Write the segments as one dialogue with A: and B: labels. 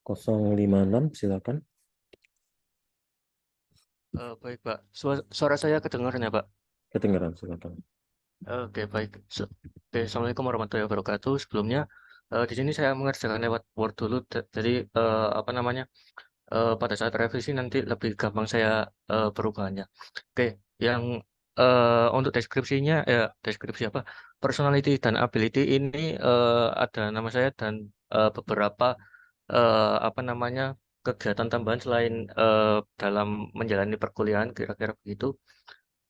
A: 056 silakan.
B: Baik, Pak. Suara saya kedengaran ya, Pak?
A: Kedengaran, silakan.
B: Oke, baik. Oke, Assalamualaikum warahmatullahi wabarakatuh. Sebelumnya, di sini saya mengerjakan lewat Word dulu. Jadi, apa namanya, pada saat revisi nanti lebih gampang saya perubahannya. Oke, yang untuk deskripsinya, ya deskripsi apa? Personality dan ability ini ada nama saya dan beberapa apa namanya kegiatan tambahan selain dalam menjalani perkuliahan kira-kira begitu.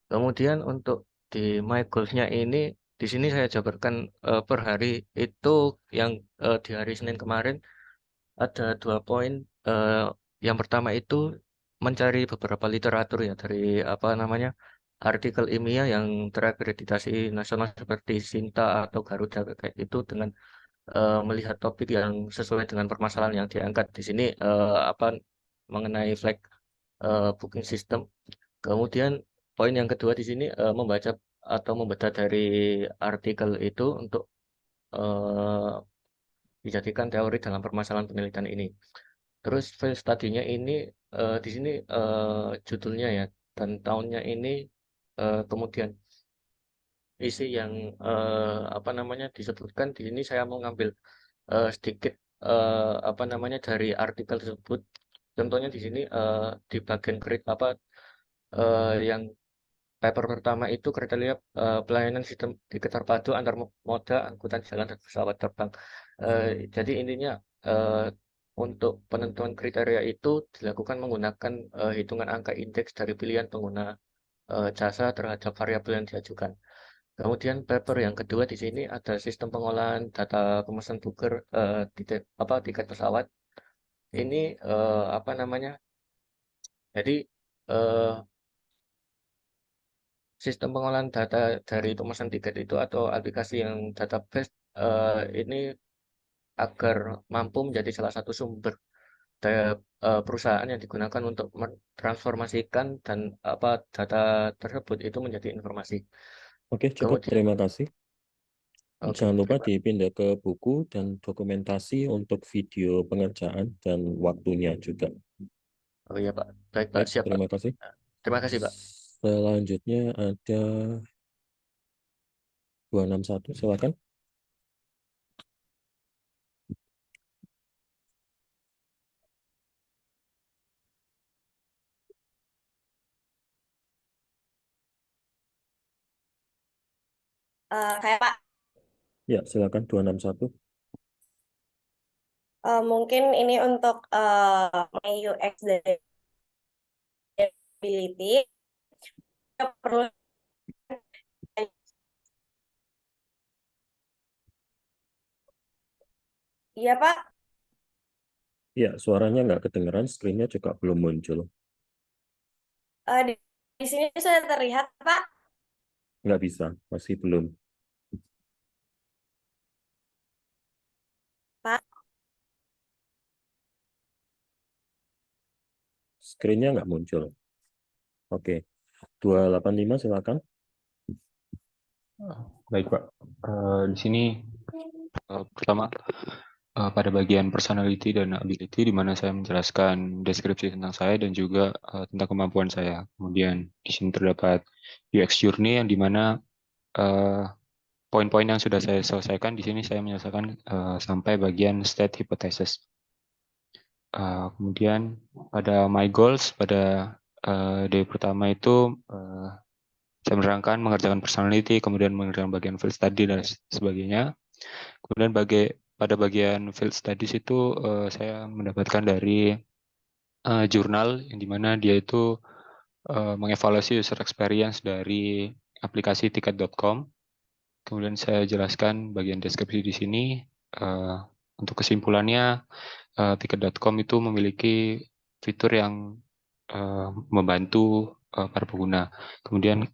B: Kemudian untuk di my goals-nya ini di sini saya jabarkan per hari itu yang di hari Senin kemarin ada 2 poin. eh, yang pertama itu mencari beberapa literatur ya dari apa namanya artikel ilmiah yang terakreditasi nasional seperti Sinta atau Garuda kayak itu dengan melihat topik yang sesuai dengan permasalahan yang diangkat di sini apa mengenai flag booking system. Kemudian poin yang kedua di sini membaca atau membaca dari artikel itu untuk eh, dijadikan teori dalam permasalahan penelitian ini. Terus case study-nya ini di sini judulnya ya dan tahunnya ini kemudian isi yang apa namanya disebutkan di sini saya mau ngambil sedikit apa namanya dari artikel tersebut. Contohnya di sini di bagian apa yang paper pertama itu kriteria pelayanan sistem tiket terpadu antar moda angkutan jalan dan pesawat terbang. Jadi intinya eh, untuk penentuan kriteria itu dilakukan menggunakan hitungan angka indeks dari pilihan pengguna jasa terhadap variabel yang diajukan. Kemudian paper yang kedua di sini ada sistem pengolahan data pemesan Booker tiket pesawat. Ini apa namanya? Jadi eh, sistem pengolahan data dari pemesan tiket itu atau aplikasi yang database ini agar mampu menjadi salah satu sumber daya perusahaan yang digunakan untuk mentransformasikan dan apa data tersebut itu menjadi informasi.
A: Oke, cukup.
B: Kemudian,
A: Terima kasih.
B: oke,
A: Jangan lupa
B: terima.
A: dipindah ke buku dan dokumentasi untuk video pengerjaan dan waktunya juga.
B: Oh iya Pak, baik Pak,
A: Baik,
B: siap Pak.
A: terima kasih.
B: Terima kasih Pak.
A: Selanjutnya ada 261, silakan.
C: Kayak Pak,
A: Ya, silakan 261.
C: mungkin ini untuk UX Disability. Kita perlu, iya Pak.
A: Ya, suaranya nggak kedengeran, screen-nya juga belum muncul.
C: Di, di sini sudah terlihat Pak.
A: Nggak bisa, masih belum.
C: Pak,
A: Screen-nya nggak muncul. Oke, 285 silakan.
D: Baik, Pak. Di sini pertama pada bagian personality dan ability di mana saya menjelaskan deskripsi tentang saya dan juga tentang kemampuan saya. Kemudian di sini terdapat UX journey yang di mana poin-poin yang sudah saya selesaikan di sini saya menyelesaikan sampai bagian state hypothesis. Kemudian pada my goals pada day pertama itu saya menerangkan mengerjakan personality, kemudian mengerjakan bagian field study dan sebagainya. Kemudian pada bagian field studies itu saya mendapatkan dari jurnal yang dimana dia itu mengevaluasi user experience dari aplikasi tiket.com. Kemudian saya jelaskan bagian deskripsi di sini. Untuk kesimpulannya, tiket.com itu memiliki fitur yang membantu para pengguna. Kemudian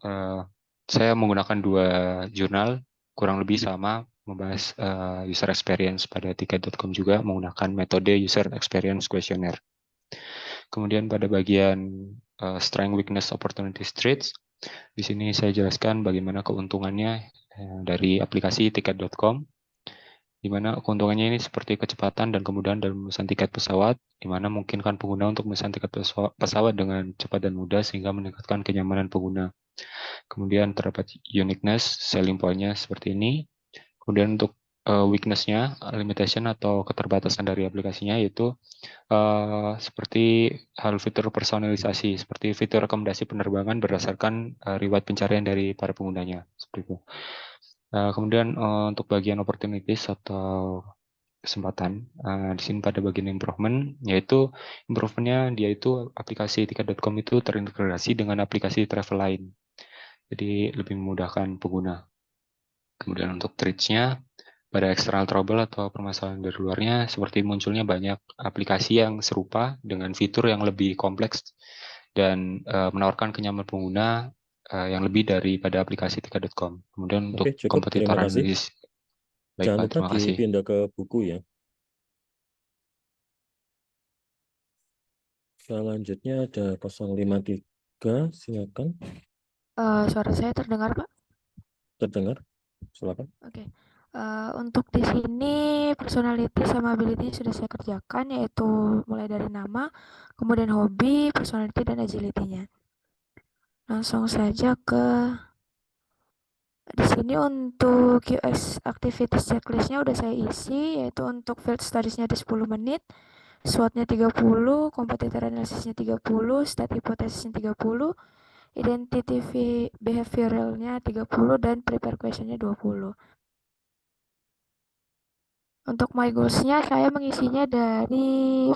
D: saya menggunakan 2 jurnal kurang lebih sama membahas user experience pada tiket.com juga menggunakan metode user experience questionnaire. Kemudian pada bagian strength, weakness, opportunity, threats, di sini saya jelaskan bagaimana keuntungannya dari aplikasi tiket.com. di mana keuntungannya ini seperti kecepatan dan kemudahan dalam memesan tiket pesawat, di mana memungkinkan pengguna untuk memesan tiket pesawat dengan cepat dan mudah sehingga meningkatkan kenyamanan pengguna. Kemudian terdapat uniqueness, selling point-nya seperti ini. Kemudian untuk weakness-nya, limitation atau keterbatasan dari aplikasinya yaitu seperti hal fitur personalisasi, seperti fitur rekomendasi penerbangan berdasarkan riwayat pencarian dari para penggunanya, seperti itu. Kemudian untuk bagian opportunities atau kesempatan, di sini pada bagian improvement, yaitu improvement-nya dia itu aplikasi tiket.com itu terintegrasi dengan aplikasi travel lain, jadi lebih memudahkan pengguna. Kemudian untuk threats-nya, pada external trouble atau permasalahan dari luarnya, seperti munculnya banyak aplikasi yang serupa dengan fitur yang lebih kompleks dan menawarkan kenyamanan pengguna yang lebih daripada aplikasi tiket.com. Kemudian untuk
A: Oke, cukup.
D: kompetitor
A: Terima kasih.
D: analisis. Baik,
A: Jangan
D: Pak,
A: lupa
D: terima kasih.
A: dipindah ke buku ya. Selanjutnya ada 053, silakan.
E: Suara saya terdengar, Pak?
A: Terdengar? Silakan.
E: Oke. Untuk di sini personality sama ability sudah saya kerjakan, yaitu mulai dari nama, kemudian hobi, personality, dan agility-nya. Langsung saja ke di sini untuk QS activities checklist-nya udah saya isi, yaitu untuk field studies-nya di 10 menit, SWOT-nya 30, competitor analysis-nya 30, state hypothesis-nya 30, identity behavioral-nya 30, dan prepare question-nya 20. Untuk my goals-nya saya mengisinya dari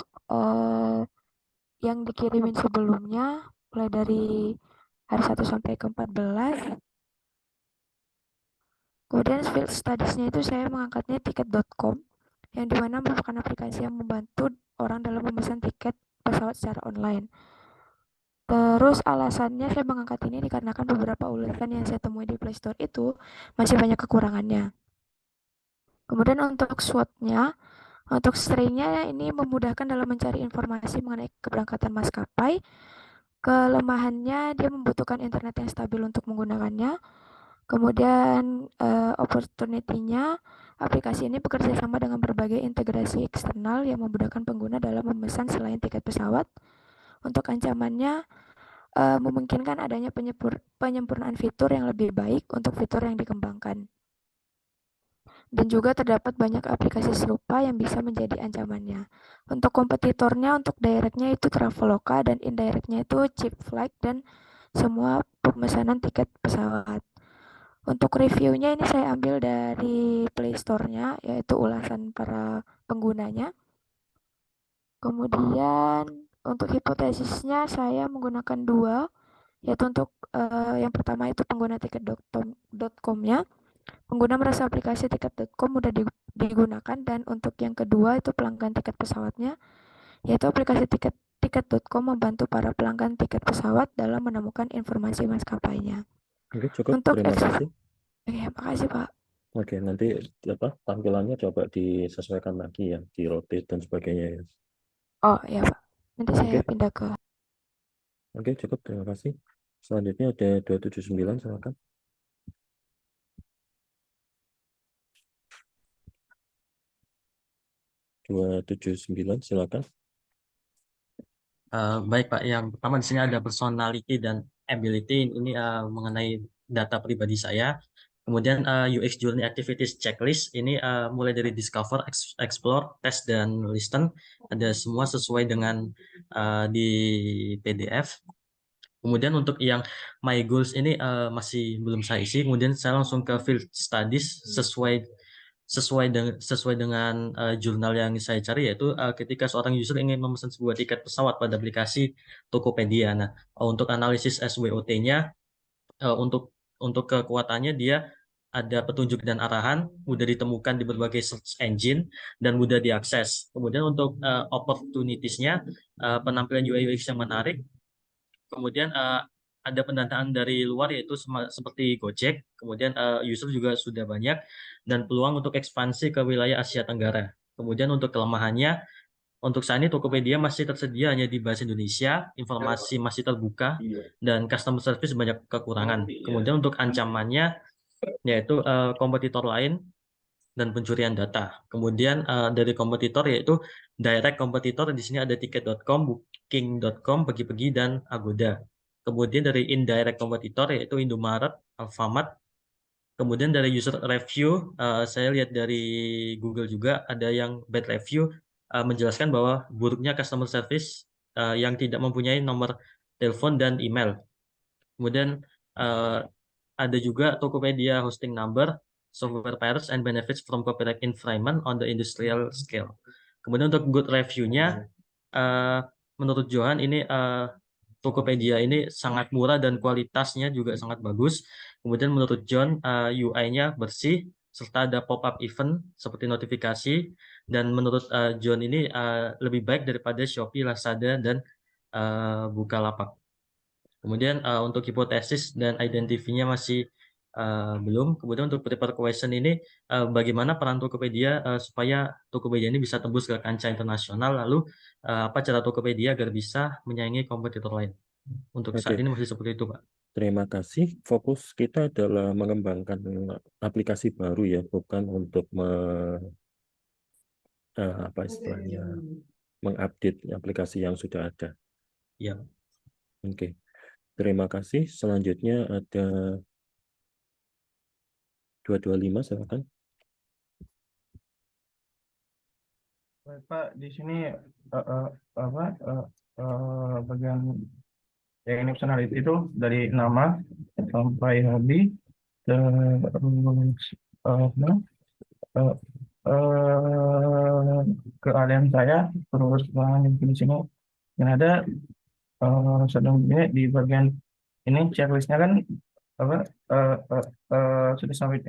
E: yang dikirimin sebelumnya, mulai dari hari 1 sampai ke 14. Kemudian field studies-nya itu saya mengangkatnya tiket.com, yang dimana merupakan aplikasi yang membantu orang dalam memesan tiket pesawat secara online. Terus alasannya saya mengangkat ini dikarenakan beberapa ulasan yang saya temui di Play Store itu masih banyak kekurangannya. Kemudian untuk SWOT-nya, untuk string-nya ini memudahkan dalam mencari informasi mengenai keberangkatan maskapai. Kelemahannya dia membutuhkan internet yang stabil untuk menggunakannya. Kemudian opportunity-nya, aplikasi ini bekerja sama dengan berbagai integrasi eksternal yang memudahkan pengguna dalam memesan selain tiket pesawat. Untuk ancamannya, memungkinkan adanya penyempurnaan fitur yang lebih baik untuk fitur yang dikembangkan. Dan juga terdapat banyak aplikasi serupa yang bisa menjadi ancamannya. Untuk kompetitornya, untuk directnya itu Traveloka, dan indirectnya itu Chipflight dan semua pemesanan tiket pesawat. Untuk reviewnya ini saya ambil dari Play Store-nya, yaitu ulasan para penggunanya. Kemudian untuk hipotesisnya saya menggunakan 2, yaitu untuk yang pertama itu pengguna tiket.com-nya. Pengguna merasa aplikasi tiket.com mudah digunakan, dan untuk yang kedua itu pelanggan tiket pesawatnya, yaitu aplikasi tiket.com membantu para pelanggan tiket pesawat dalam menemukan informasi maskapainya.
A: Oke, cukup.
E: Untuk
A: Terima kasih.
E: Oke, makasih Pak.
A: Oke, nanti tampilannya coba disesuaikan lagi ya, di rotate dan sebagainya ya.
E: Oh ya Pak, nanti saya
A: Oke.
E: pindah ke.
A: Oke, cukup. Terima kasih. Selanjutnya ada 279, silakan. Silakan.
B: Baik Pak, yang pertama di sini ada personality dan ability, ini mengenai data pribadi saya. Kemudian UX Journey Activities Checklist, ini mulai dari Discover, Explore, Test, dan Listen. Ada semua sesuai dengan di PDF. Kemudian untuk yang My Goals ini masih belum saya isi. Kemudian saya langsung ke Field Studies sesuai dengan jurnal yang saya cari, yaitu ketika seorang user ingin memesan sebuah tiket pesawat pada aplikasi Tokopedia. Nah, untuk analisis SWOT-nya, untuk kekuatannya dia ada petunjuk dan arahan, mudah ditemukan di berbagai search engine dan mudah diakses. Kemudian untuk opportunities-nya, penampilan UI UX yang menarik. Kemudian ada pendanaan dari luar, yaitu seperti Gojek. Kemudian user juga sudah banyak dan peluang untuk ekspansi ke wilayah Asia Tenggara. Kemudian untuk kelemahannya, untuk saat ini Tokopedia masih tersedia hanya di bahasa Indonesia, informasi masih terbuka, dan customer service banyak kekurangan. Kemudian untuk ancamannya, yaitu kompetitor lain
F: dan pencurian data. Kemudian dari kompetitor yaitu direct kompetitor, di sini ada tiket.com, booking.com, Pergi-Pergi, dan Agoda. Kemudian dari indirect kompetitor yaitu Indomaret, Alfamart. Kemudian dari user review, saya lihat dari Google juga ada yang bad review, menjelaskan bahwa buruknya customer service yang tidak mempunyai nomor telepon dan email. Kemudian ada juga Tokopedia hosting number, software pirates and benefits from copyright infringement on the industrial scale. Kemudian untuk good review-nya, menurut Johan ini Tokopedia ini sangat murah dan kualitasnya juga sangat bagus. Kemudian menurut John, UI-nya bersih serta ada pop-up event seperti notifikasi, dan menurut John ini lebih baik daripada Shopee, Lazada, dan Bukalapak. Kemudian untuk hipotesis dan identifinya masih belum. Kemudian untuk prepare question ini, bagaimana peran Tokopedia supaya Tokopedia ini bisa tembus ke kancah internasional, lalu apa cara Tokopedia agar bisa menyaingi kompetitor lain. Untuk saat
A: Oke.
F: ini masih seperti itu, Pak.
A: Terima kasih. Fokus kita adalah mengembangkan aplikasi baru ya, bukan untuk apa istilahnya, mengupdate aplikasi yang sudah ada.
F: Ya.
A: Oke. Terima kasih. Selanjutnya ada 225, silakan.
G: Baik, Pak, di sini bagian yang ini personality itu dari nama sampai hobi, terus keahlian saya, terus di sini yang ada sedang ini di bagian ini checklistnya kan apa sudah sampai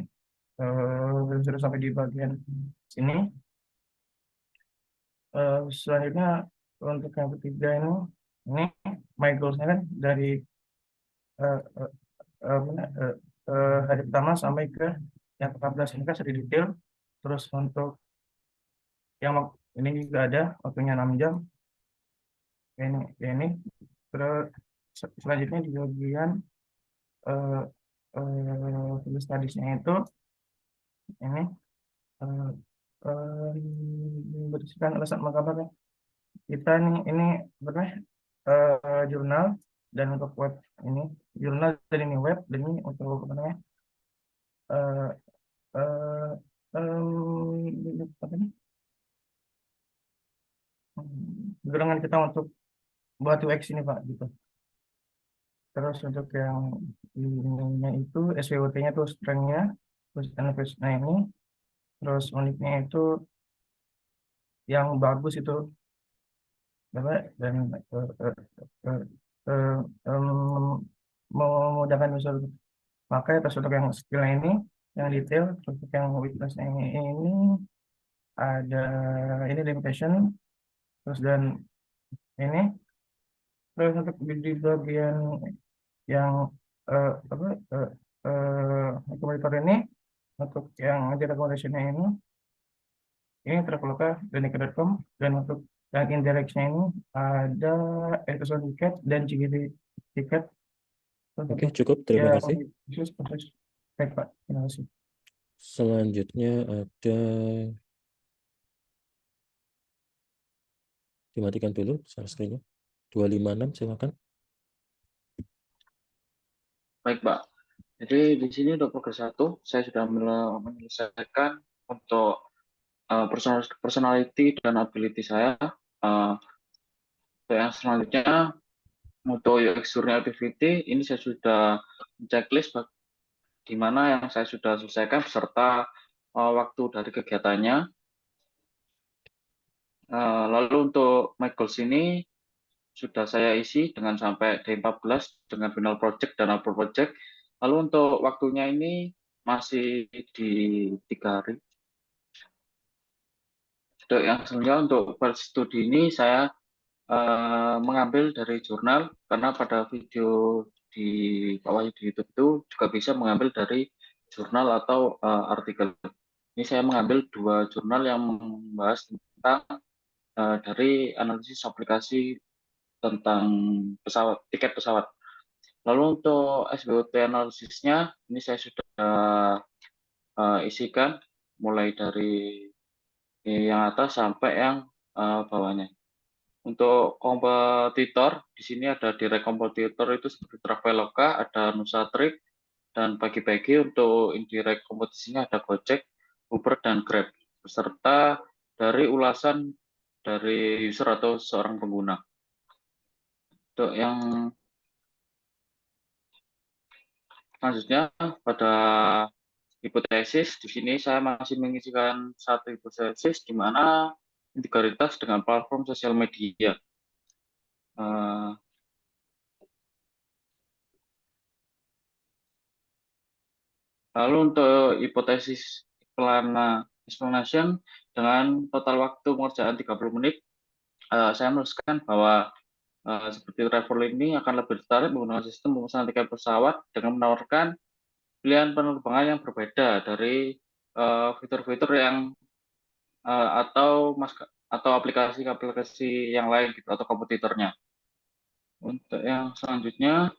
G: di bagian sini. Selanjutnya untuk yang ketiga ini my goals-nya kan dari hari pertama sampai ke yang ke-14 ini kan sudah detail. Terus untuk yang ini juga ada waktunya 6 jam. Ini terus selanjutnya di bagian tulis tadisnya itu ini berdasarkan alasan menggambarnya kita ini jurnal, dan untuk web ini jurnal, dan ini web, dan ini untuk apa namanya gerangan kita untuk buat UX ini, Pak, gitu. Terus untuk yang ininya itu SWOT-nya tuh strength-nya, terus benefits-nya ini, terus uniknya itu yang bagus itu dan memudahkan user pakai. Terus untuk yang skill ini yang detail, terus untuk yang weakness-nya ini ada ini limitation, terus dan ini terus untuk di bagian yang komunitor ini, untuk yang recommendation-nya ini Traveloka dan Nika.com, dan untuk yang indirect-nya ini ada Episode Ticket dan CGD Ticket.
A: Oke, cukup. Terima kasih.
G: Baik, Pak. Terima kasih.
A: Selanjutnya ada, dimatikan dulu share screen-nya. 256, silakan.
H: Baik, Pak. Jadi di sini untuk progres 1 saya sudah menyelesaikan untuk personality dan ability saya. Yang selanjutnya untuk UX Journey Activity ini saya sudah checklist di mana yang saya sudah selesaikan beserta waktu dari kegiatannya. Lalu untuk my goals ini sudah saya isi dengan sampai D14 dengan final project dan upload project. Lalu untuk waktunya ini masih di 3 hari. Untuk yang selanjutnya untuk studi ini saya mengambil dari jurnal, karena pada video di bawah di YouTube itu juga bisa mengambil dari jurnal atau artikel. Ini saya mengambil 2 jurnal yang membahas tentang dari analisis aplikasi tentang tiket pesawat. Lalu untuk SWOT analisisnya ini saya sudah isikan mulai dari yang atas sampai yang bawahnya. Untuk kompetitor, di sini ada direct kompetitor itu seperti Traveloka, ada Nusatrik, dan pagi-pagi untuk indirect kompetisinya ada Gojek, Uber, dan Grab, beserta dari ulasan dari user atau seorang pengguna. Untuk yang selanjutnya pada hipotesis, di sini saya masih mengisikan satu hipotesis di mana integritas dengan platform sosial media. Lalu untuk hipotesis explanation dengan total waktu pengerjaan 30 menit, saya menuliskan bahwa seperti travel ini akan lebih tertarik menggunakan sistem pemesanan tiket pesawat dengan menawarkan pilihan penerbangan yang berbeda dari fitur-fitur yang atau aplikasi-aplikasi yang lain gitu, atau kompetitornya. Untuk yang selanjutnya,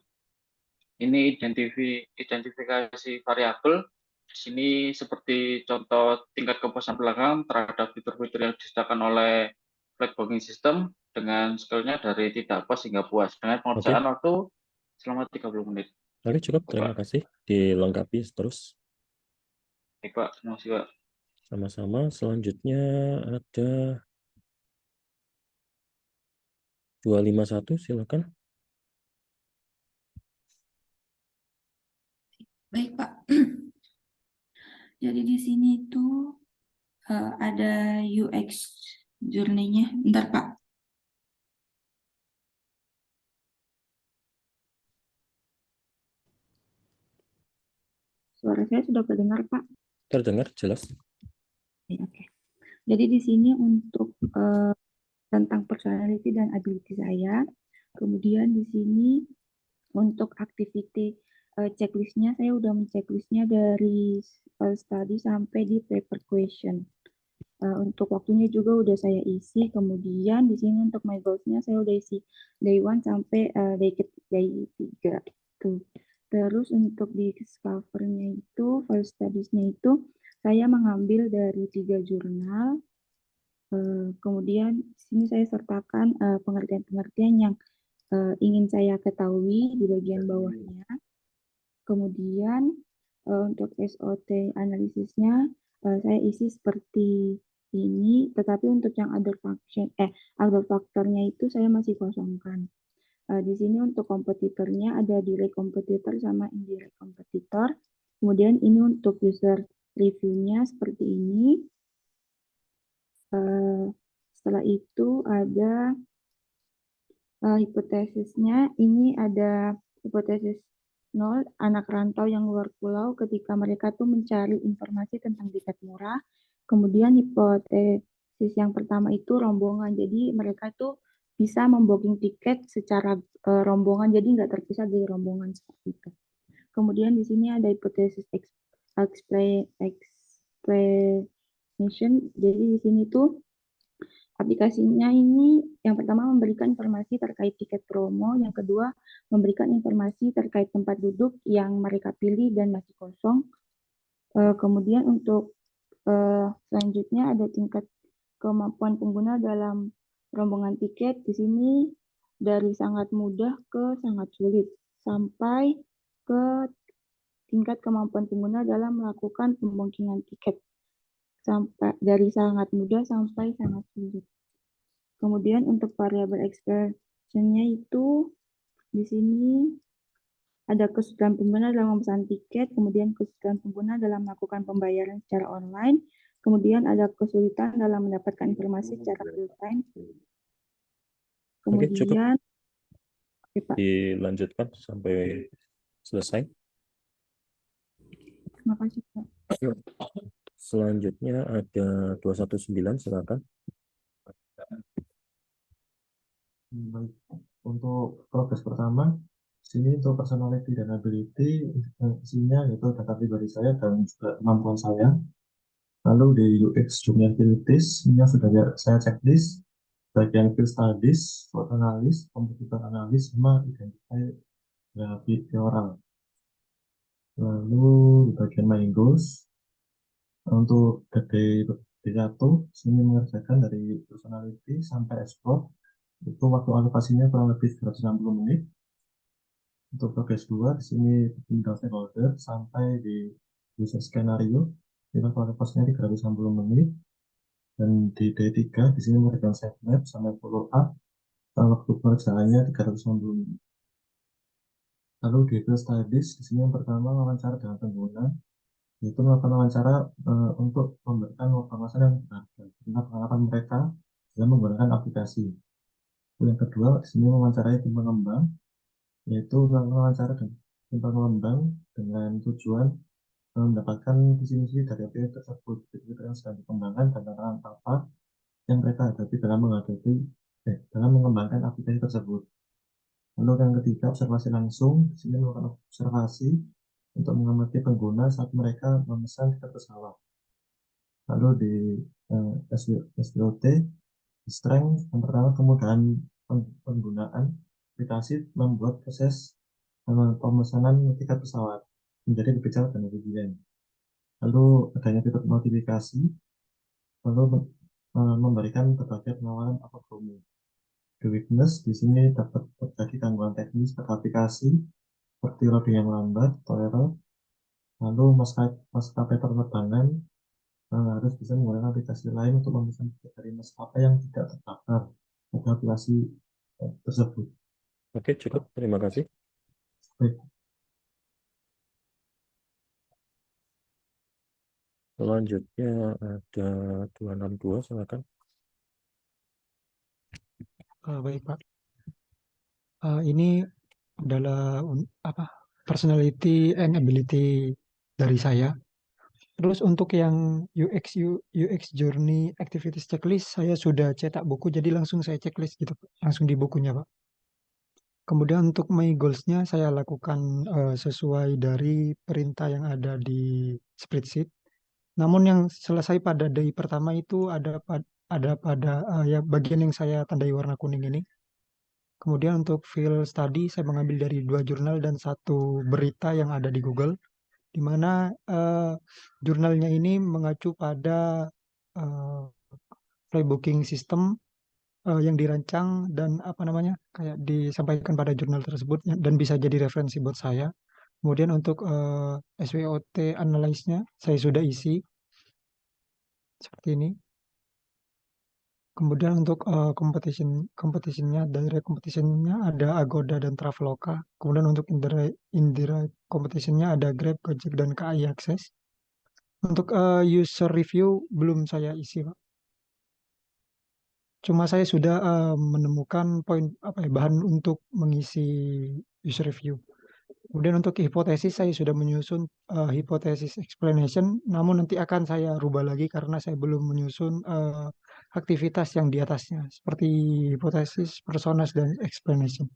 H: ini identifikasi variabel. Di sini seperti contoh tingkat kepuasan pelanggan terhadap fitur-fitur yang disediakan oleh flight booking system dengan skillnya dari tidak puas hingga puas dengan pengerjaan waktu selama 30 menit.
A: Oke, cukup. Terima kasih. Dilengkapi terus.
H: Baik, Pak. Terima kasih, Pak.
A: Sama-sama. Selanjutnya ada 251, silakan.
I: Baik, Pak. Jadi di sini itu ada UX journey-nya. Bentar, Pak. Suara saya sudah terdengar, Pak?
A: Terdengar, jelas.
I: Oke. Jadi di sini untuk tentang personality dan ability saya. Kemudian di sini untuk activity checklistnya, saya udah men-checklistnya dari study sampai di paper question. Untuk waktunya juga udah saya isi. Kemudian di sini untuk my goals-nya saya udah isi day 1 sampai day 3. Tuh. Terus untuk di discover-nya itu, first studies-nya itu saya mengambil dari 3 jurnal. Kemudian di sini saya sertakan pengertian-pengertian yang ingin saya ketahui di bagian bawahnya. Kemudian untuk SOT analisisnya saya isi seperti ini, tetapi untuk yang other factor-nya itu saya masih kosongkan. Di sini untuk kompetitornya ada direct competitor sama indirect competitor. Kemudian ini untuk user review-nya seperti ini. Setelah itu ada hipotesisnya, ini ada hipotesis 0, anak rantau yang luar pulau ketika mereka tuh mencari informasi tentang tiket murah. Kemudian hipotesis yang pertama itu rombongan, jadi mereka tuh bisa membooking tiket secara rombongan, jadi nggak terpisah dari rombongan seperti itu. Kemudian di sini ada hipotesis explanation, jadi di sini tuh aplikasinya ini yang pertama memberikan informasi terkait tiket promo, yang kedua memberikan informasi terkait tempat duduk yang mereka pilih dan masih kosong. Kemudian untuk selanjutnya ada tingkat kemampuan pengguna dalam rombongan tiket. Di sini dari sangat mudah ke sangat sulit sampai ke tingkat kemampuan pengguna dalam melakukan pembookingan tiket, sampai dari sangat mudah sampai sangat sulit. Kemudian untuk variabel expression-nya itu di sini ada kesulitan pengguna dalam memesan tiket, kemudian kesulitan pengguna dalam melakukan pembayaran secara online, kemudian ada kesulitan dalam mendapatkan informasi secara real time. Kemudian
A: cukup. Dilanjutkan sampai selesai.
I: Terima kasih, Pak.
A: Selanjutnya ada 219, silakan.
J: Baik. Untuk progres pertama, sini untuk personality dan ability, isinya yaitu data pribadi saya dan juga kemampuan saya. Lalu di UX junior activities, ini sudah saya checklist, bagian field studies, SWOT analis, competitor analis, sama identify behavioral. Lalu di bagian my goals, Untuk D1 sini mengerjakan dari personality sampai export, itu waktu alokasinya kurang lebih 360 menit. Untuk progres 2 di sini tinggal stakeholder sampai di user skenario, itu waktu alokasinya 360 menit. Dan di D3 di sini mengerjakan save map sampai follow up, waktu pengerjaannya 360 menit. Lalu di field studies di sini yang pertama wawancara dengan pengguna, yaitu melakukan wawancara untuk memberikan informasi yang berharga tentang pengalaman mereka dalam menggunakan aplikasi. Yang kedua, di sini mewawancarai tim pengembang, yaitu melakukan wawancara dengan tim pengembang dengan tujuan mendapatkan visi misi dari aplikasi tersebut, itu yang sedang dikembangkan dan tantangan apa yang mereka hadapi dalam mengembangkan aplikasi tersebut. Lalu yang ketiga, observasi langsung. Di sini melakukan observasi untuk mengamati pengguna saat mereka memesan tiket pesawat. Lalu di SWOT, strength yang pertama kemudahan penggunaan aplikasi membuat proses pemesanan tiket pesawat menjadi lebih cepat dan efisien. Lalu adanya fitur notifikasi, lalu memberikan berbagai penawaran atau promo. The weakness di sini dapat terjadi gangguan teknis pada aplikasi seperti loading yang lambat atau error. Lalu maskapai penerbangan harus bisa menggunakan aplikasi lain untuk memesan tiket dari maskapai yang tidak terdaftar pada aplikasi tersebut.
A: Oke, cukup. Terima kasih.
J: Baik.
A: Selanjutnya ada 262, silakan.
K: Baik Pak. Ini adalah personality and ability dari saya. Terus untuk yang UX journey activities checklist saya sudah cetak buku, jadi langsung saya checklist gitu, langsung di bukunya Pak. Kemudian untuk my goals-nya saya lakukan sesuai dari perintah yang ada di spreadsheet. Namun yang selesai pada day pertama itu ada pada ya bagian yang saya tandai warna kuning ini. Kemudian untuk field study saya mengambil dari 2 jurnal dan 1 berita yang ada di Google, di mana jurnalnya ini mengacu pada playbooking system yang dirancang dan kayak disampaikan pada jurnal tersebut dan bisa jadi referensi buat saya. Kemudian untuk SWOT analysis-nya saya sudah isi seperti ini. Kemudian untuk competition-nya, direct competition-nya ada Agoda dan Traveloka. Kemudian untuk indirect competition-nya ada Grab, Gojek, dan KAI Akses. Untuk user review belum saya isi, Pak. Cuma saya sudah menemukan bahan untuk mengisi user review. Kemudian untuk hipotesis saya sudah menyusun hipotesis explanation, namun nanti akan saya rubah lagi karena saya belum menyusun aktivitas yang di atasnya, seperti hipotesis, personas, dan explanation.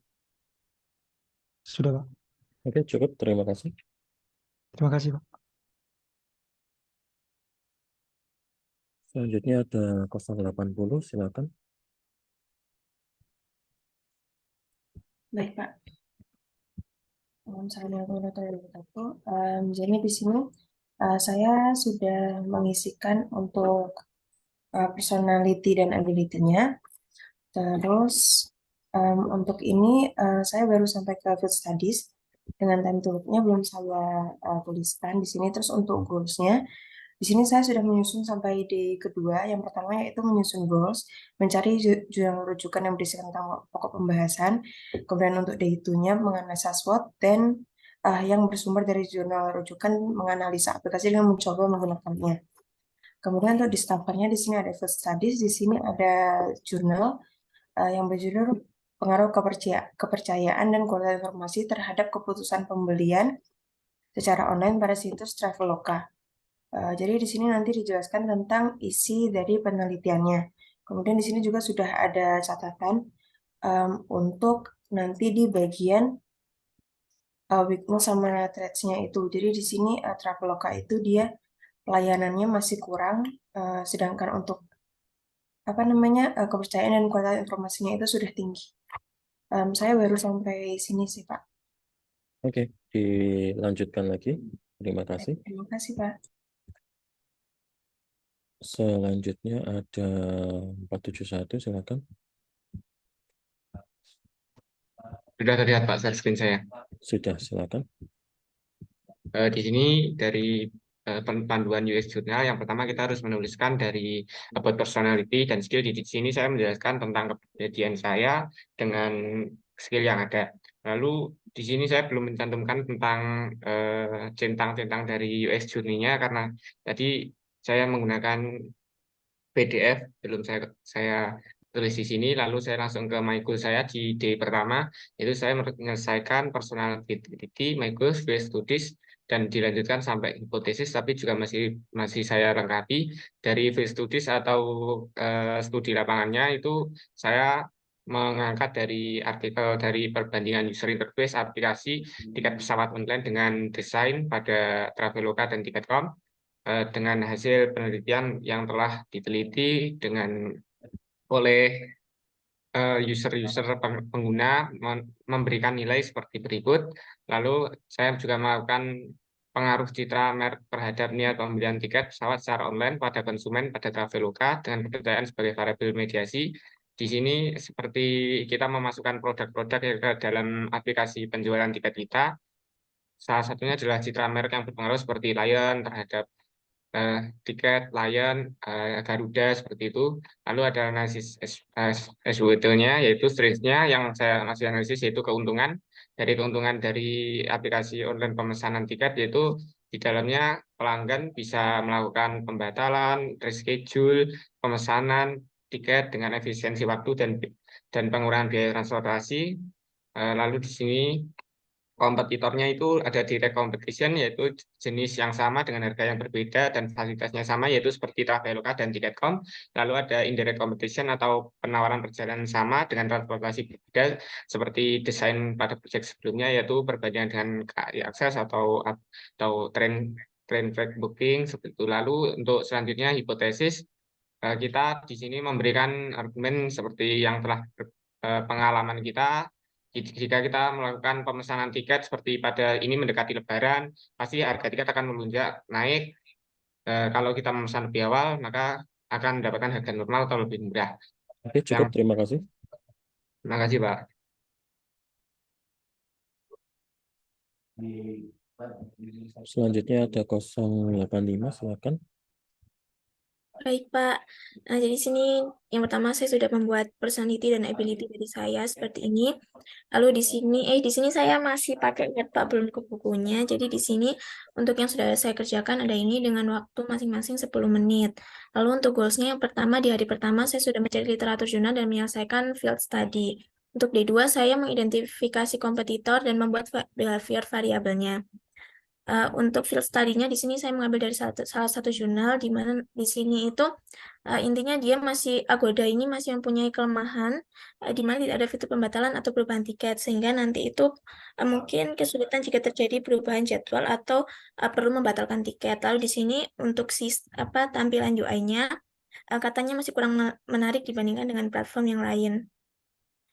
K: Sudah Pak.
A: Oke, cukup. Terima kasih.
K: Terima kasih Pak.
A: Selanjutnya ada 080, silakan.
C: Baik Pak. Assalamualaikum warahmatullahi wabarakatuh. Jadi di sini saya sudah mengisikan untuk personality dan ability-nya. Terus untuk ini saya baru sampai ke field studies dengan time to look-nya belum saya tuliskan di sini. Terus untuk goals-nya di sini saya sudah menyusun sampai di kedua. Yang pertama yaitu menyusun goals, mencari jurnal rujukan yang berisi tentang pokok pembahasan. Kemudian untuk day 2-nya menganalisa SWOT dan yang bersumber dari jurnal rujukan menganalisa aplikasi dengan mencoba menggunakannya. Kemudian untuk di staffernya di sini ada field studies, di sini ada jurnal yang berjudul pengaruh kepercayaan dan kualitas informasi terhadap keputusan pembelian secara online pada situs Traveloka. Jadi di sini nanti dijelaskan tentang isi dari penelitiannya. Kemudian di sini juga sudah ada catatan untuk nanti di bagian weakness sama threats-nya itu. Jadi di sini Traveloka itu dia pelayanannya masih kurang, sedangkan untuk kepercayaan dan kualitas informasinya itu sudah tinggi. Saya baru sampai sini sih Pak.
A: Oke, dilanjutkan lagi. Terima kasih.
C: Terima kasih Pak.
A: Selanjutnya ada 471, silakan.
L: Sudah terlihat Pak share screen saya.
A: Sudah, silakan.
L: Di sini dari panduan UX Journal, yang pertama kita harus menuliskan dari about personality dan skill. Di sini saya menjelaskan tentang kepribadian saya dengan skill yang ada. Lalu di sini saya belum mencantumkan tentang centang-centang dari UX Journey-nya karena tadi saya menggunakan PDF, belum saya tulis di sini, lalu saya langsung ke my goal saya di day pertama, itu saya menyelesaikan personality, my goals, case studies, dan dilanjutkan sampai hipotesis, tapi juga masih saya lengkapi dari case studies atau studi lapangannya itu saya mengangkat dari artikel dari perbandingan user interface aplikasi tiket pesawat online dengan desain pada Traveloka dan Tiket.com dengan hasil penelitian yang telah diteliti oleh user-user pengguna memberikan nilai seperti berikut. Lalu saya juga melakukan pengaruh citra merek terhadap niat pembelian tiket pesawat secara online pada konsumen pada Traveloka dengan kepercayaan sebagai variabel mediasi. Di sini seperti kita memasukkan produk-produk ke dalam aplikasi penjualan tiket kita. Salah satunya adalah citra merek yang berpengaruh seperti Lion terhadap tiket, Lion, Garuda seperti itu. Lalu ada analisis SWOT-nya yaitu stress-nya yang saya masih analisis yaitu keuntungan. Dari keuntungan dari aplikasi online pemesanan tiket yaitu di dalamnya pelanggan bisa melakukan pembatalan, reschedule, pemesanan tiket dengan efisiensi waktu dan pengurangan biaya transportasi. Lalu di sini kompetitornya itu ada direct competition, yaitu jenis yang sama dengan harga yang berbeda dan fasilitasnya sama, yaitu seperti Traveloka dan Tiket.com. Lalu ada indirect competition atau penawaran perjalanan sama dengan transportasi berbeda, seperti desain pada proyek sebelumnya, yaitu perbandingan dengan KAI Akses atau train freight booking, seperti itu. Lalu untuk selanjutnya hipotesis, kita di sini memberikan argumen seperti yang telah pengalaman kita. Jika kita melakukan pemesanan tiket seperti pada ini mendekati Lebaran, pasti harga tiket akan melonjak naik. Kalau kita memesan lebih awal, maka akan mendapatkan harga normal atau lebih murah.
A: Oke, cukup. Terima kasih.
L: Terima kasih, Pak.
A: Selanjutnya ada 085, silakan.
E: Baik, Pak. Nah, jadi sini yang pertama saya sudah membuat personality dan ability dari saya seperti ini. Lalu di sini saya masih pakai ingat Pak, belum ke bukunya. Jadi di sini untuk yang sudah saya kerjakan ada ini dengan waktu masing-masing 10 menit. Lalu untuk goals-nya yang pertama di hari pertama saya sudah mencari literatur jurnal dan menyelesaikan field study. Untuk D2 saya mengidentifikasi kompetitor dan membuat behavior variabelnya. Untuk field study-nya di sini saya mengambil dari salah satu jurnal di mana di sini itu intinya Agoda ini masih mempunyai kelemahan di mana tidak ada fitur pembatalan atau perubahan tiket sehingga nanti itu mungkin kesulitan jika terjadi perubahan jadwal atau perlu membatalkan tiket. Lalu di sini untuk tampilan UI-nya katanya masih kurang menarik dibandingkan dengan platform yang lain.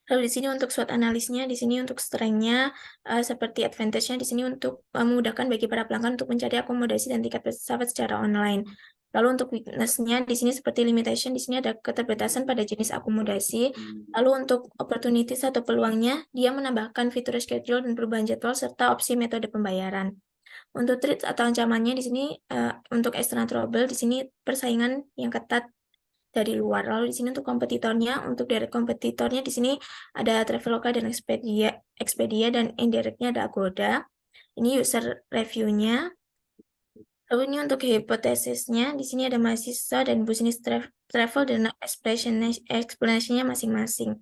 E: Lalu di sini untuk SWOT analisnya, di sini untuk strength-nya seperti advantage-nya di sini untuk memudahkan bagi para pelanggan untuk mencari akomodasi dan tiket pesawat secara online. Lalu untuk weakness-nya di sini seperti limitation, di sini ada keterbatasan pada jenis akomodasi. Lalu untuk opportunities atau peluangnya, dia menambahkan fitur schedule dan perubahan jadwal serta opsi metode pembayaran. Untuk threats atau ancamannya di sini untuk external trouble, di sini persaingan yang ketat dari luar. Lalu di sini untuk kompetitornya, untuk direct kompetitornya di sini ada Traveloka dan Expedia dan indirectnya ada Agoda. Ini user review-nya. Lalu ini untuk hipotesisnya, di sini ada mahasiswa dan bisnis travel dan explanation-nya masing-masing.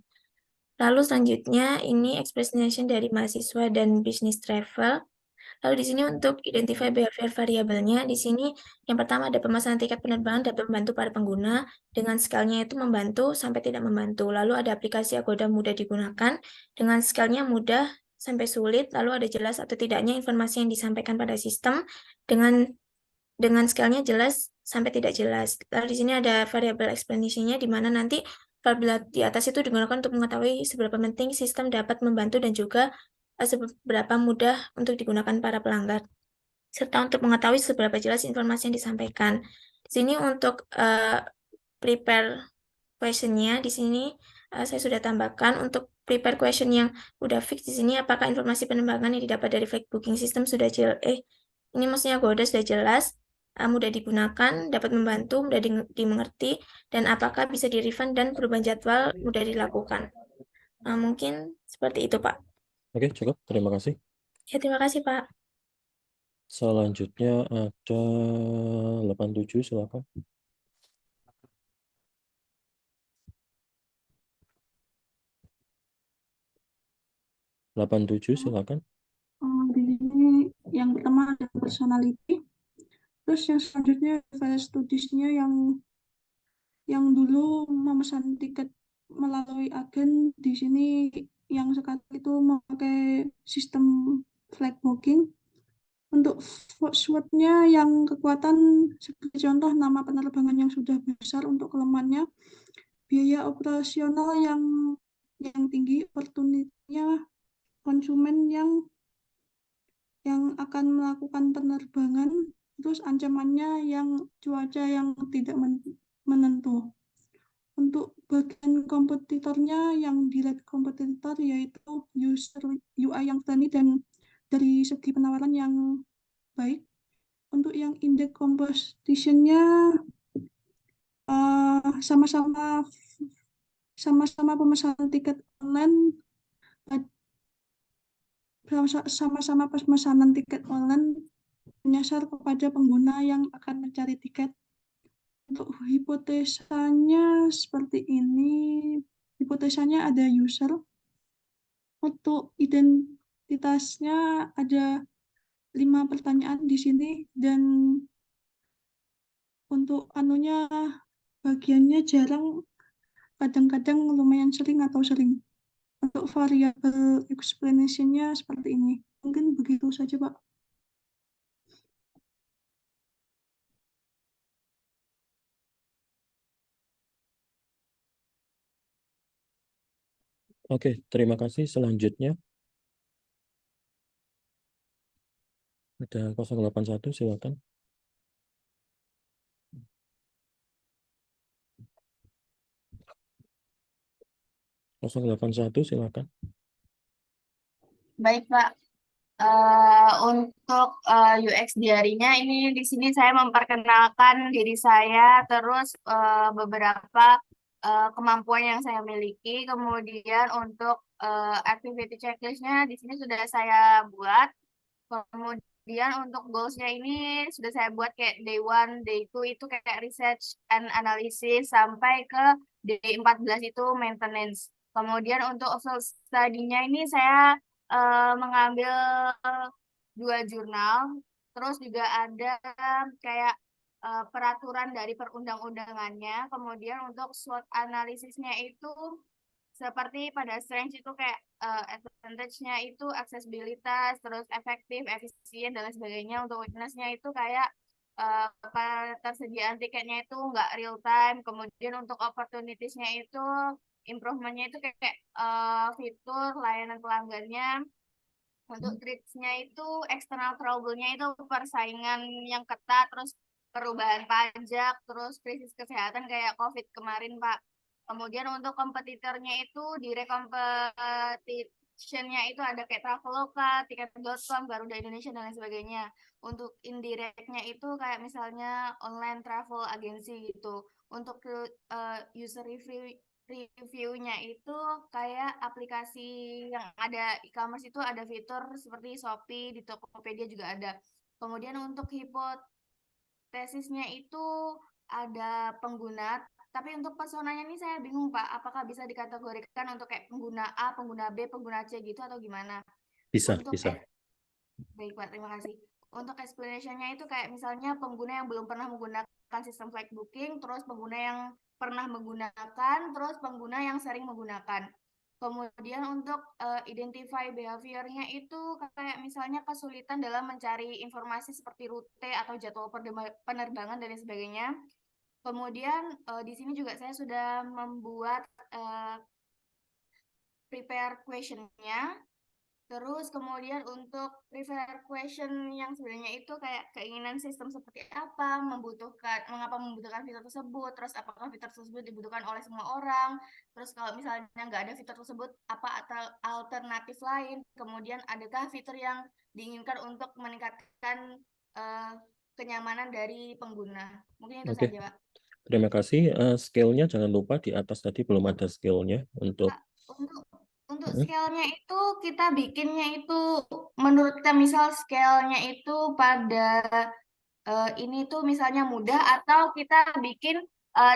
E: Lalu selanjutnya ini explanation dari mahasiswa dan bisnis travel. Lalu di sini untuk identify behavior variabelnya, di sini yang pertama ada pemesanan tiket penerbangan dapat membantu para pengguna dengan skala-nya itu membantu sampai tidak membantu. Lalu ada aplikasi Agoda mudah digunakan dengan skala-nya mudah sampai sulit. Lalu ada jelas atau tidaknya informasi yang disampaikan pada sistem dengan skala-nya jelas sampai tidak jelas. Lalu di sini ada variable explanation-nya di mana nanti apabila di atas itu digunakan untuk mengetahui seberapa penting sistem dapat membantu dan juga seberapa mudah untuk digunakan para pelanggan, serta untuk mengetahui seberapa jelas informasi yang disampaikan. Di sini untuk prepare question-nya, di sini saya sudah tambahkan untuk prepare question yang udah fix di sini, apakah informasi penerbangan yang didapat dari flight booking system sudah jelas, ini maksudnya Agoda sudah jelas, mudah digunakan, dapat membantu, mudah dimengerti, dan apakah bisa di-refund dan perubahan jadwal mudah dilakukan. Mungkin seperti itu, Pak.
A: Oke, cukup. Terima kasih.
E: Ya, terima kasih, Pak.
A: Selanjutnya ada 87, silakan. Silakan.
M: Di sini yang pertama ada personality, terus yang selanjutnya file studies-nya yang dulu memesan tiket melalui agen, di sini yang sekarang itu memakai sistem flight booking. Untuk SWOT-nya yang kekuatan seperti contoh nama penerbangan yang sudah besar, untuk kelemahannya biaya operasional yang tinggi, opportunity-nya konsumen yang akan melakukan penerbangan, terus ancamannya yang cuaca yang tidak menentu. Untuk bagian kompetitornya yang direct kompetitor yaitu user UI yang berani dan dari segi penawaran yang baik. Untuk yang indeks competition-nya sama-sama pemesanan tiket online, sama-sama pemesanan tiket online menyasar kepada pengguna yang akan mencari tiket. Untuk hipotesanya seperti ini. Hipotesanya ada user. Untuk identitasnya ada 5 pertanyaan di sini, dan untuk bagiannya jarang, kadang-kadang lumayan sering atau sering. Untuk variable explanation-nya seperti ini. Mungkin begitu saja, Pak.
A: Oke, terima kasih. Selanjutnya ada 081, silakan. Silakan.
N: Baik, Pak. Untuk UX diary-nya ini di sini saya memperkenalkan diri saya, terus beberapa kemampuan yang saya miliki. Kemudian untuk activity checklist-nya di sini sudah saya buat. Kemudian untuk goals-nya ini sudah saya buat kayak day 1, day 2 itu kayak research and analysis, sampai ke day 14 itu maintenance. Kemudian untuk study-nya ini saya mengambil 2 jurnal, terus juga ada kayak peraturan dari perundang-undangannya. Kemudian untuk SWOT analisisnya itu seperti pada strength itu kayak advantage-nya itu aksesibilitas, terus efektif, efisien, dan lain sebagainya. Untuk weakness-nya itu kayak ketersediaan tiketnya itu nggak real time. Kemudian untuk opportunities-nya itu improvement-nya itu kayak fitur layanan pelanggannya. Untuk threats-nya itu external trouble-nya itu persaingan yang ketat, terus perubahan pajak, terus krisis kesehatan kayak COVID kemarin, Pak. Kemudian untuk kompetitornya itu direct competition-nya itu ada kayak Traveloka, Tiket.com, Garuda Indonesia, dan lain sebagainya. Untuk indirect-nya itu kayak misalnya online travel agency gitu. Untuk user reviewnya itu kayak aplikasi yang ada e-commerce itu ada fitur seperti Shopee, di Tokopedia juga ada. Kemudian untuk hipotesisnya itu ada pengguna, tapi untuk personanya ini saya bingung, Pak, apakah bisa dikategorikan untuk kayak pengguna A, pengguna B, pengguna C gitu atau gimana?
A: Bisa.
N: Baik, Pak, terima kasih. Untuk explanation-nya itu kayak misalnya pengguna yang belum pernah menggunakan sistem flight booking, terus pengguna yang pernah menggunakan, terus pengguna yang sering menggunakan. Kemudian untuk identify behavior-nya itu kayak misalnya kesulitan dalam mencari informasi seperti rute atau jadwal penerbangan dan lain sebagainya. Kemudian di sini juga saya sudah membuat prepare question-nya. Terus kemudian untuk prefer question yang sebenarnya itu kayak keinginan sistem seperti apa, mengapa membutuhkan fitur tersebut, terus apakah fitur tersebut dibutuhkan oleh semua orang, terus kalau misalnya nggak ada fitur tersebut, apa atau alternatif lain, kemudian adakah fitur yang diinginkan untuk meningkatkan kenyamanan dari pengguna. Mungkin itu
A: Oke,
N: saja, Pak.
A: terima kasih. Skill-nya jangan lupa di atas tadi belum ada skill-nya untuk
N: Untuk scale-nya itu kita bikinnya itu menurut kita misal scale-nya itu pada ini tuh misalnya mudah atau kita bikin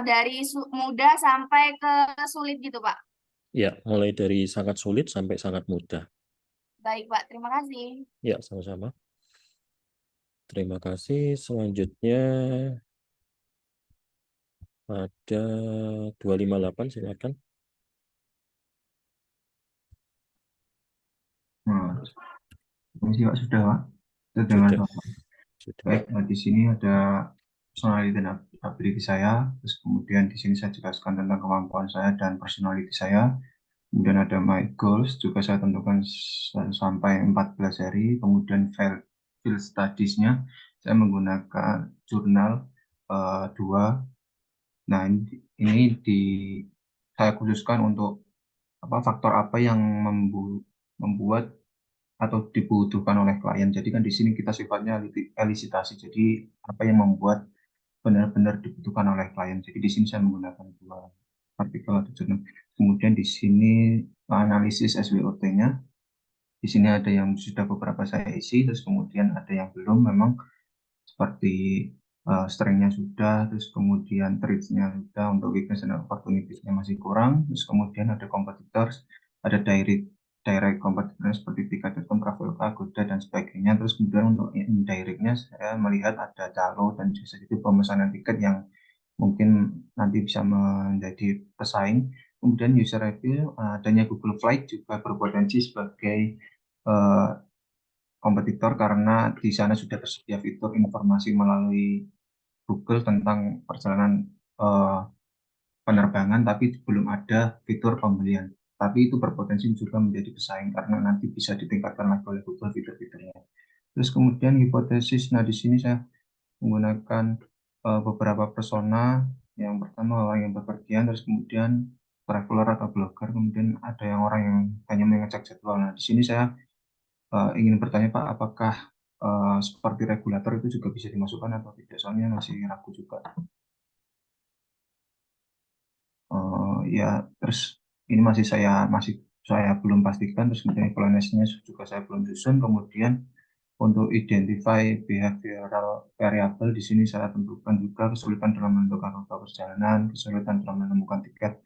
N: dari mudah sampai ke sulit gitu, Pak.
A: ya, mulai dari sangat sulit sampai sangat mudah.
N: Baik, Pak. Terima kasih.
A: Ya, sama-sama. Terima kasih. Selanjutnya ada 258, silakan.
O: Nah, ini Pak sudah, Pak. Sudah dengan Bapak. Baik, di sini ada personality dan ability saya. Terus kemudian di sini saya jelaskan tentang kemampuan saya dan personality saya. Kemudian ada my goals, juga saya tentukan sampai 14 hari. Kemudian field studies-nya, saya menggunakan jurnal 2. Nah, ini saya khususkan untuk faktor apa yang membuat atau dibutuhkan oleh klien. Jadi kan di sini kita sifatnya elisitasi. Jadi apa yang membuat benar-benar dibutuhkan oleh klien. Jadi di sini saya menggunakan 2 artikel atau jurnal. Kemudian di sini analisis SWOT-nya. Di sini ada yang sudah beberapa saya isi, terus kemudian ada yang belum. Memang seperti strength-nya sudah, terus kemudian traits-nya sudah, untuk weakness dan opportunities-nya masih kurang. Terus kemudian ada competitors, ada direct competitor seperti Tiket.com, Traveloka, Agoda, dan sebagainya. Terus kemudian untuk indirect-nya saya melihat ada calo dan jasa itu pemesanan tiket yang mungkin nanti bisa menjadi pesaing. Kemudian user review, adanya Google Flight juga berpotensi sebagai kompetitor karena di sana sudah tersedia fitur informasi melalui Google tentang perjalanan penerbangan, tapi belum ada fitur pembelian. Tapi itu berpotensi juga menjadi pesaing karena nanti bisa ditingkatkan lagi oleh Google fitur-fiturnya. Terus kemudian hipotesis, nah di sini saya menggunakan beberapa persona. Yang pertama orang yang bepergian, terus kemudian traveler atau blogger, kemudian ada yang orang yang hanya mengecek jadwal. Nah di sini saya ingin bertanya Pak, apakah seperti regulator itu juga bisa dimasukkan atau tidak? Soalnya masih ragu juga. Ya, terus ini masih saya belum pastikan. Terus kemudian explanation-nya juga saya belum susun. Kemudian untuk identify behavioral variable, di sini saya tentukan juga kesulitan dalam menentukan rute perjalanan, kesulitan dalam menemukan tiket,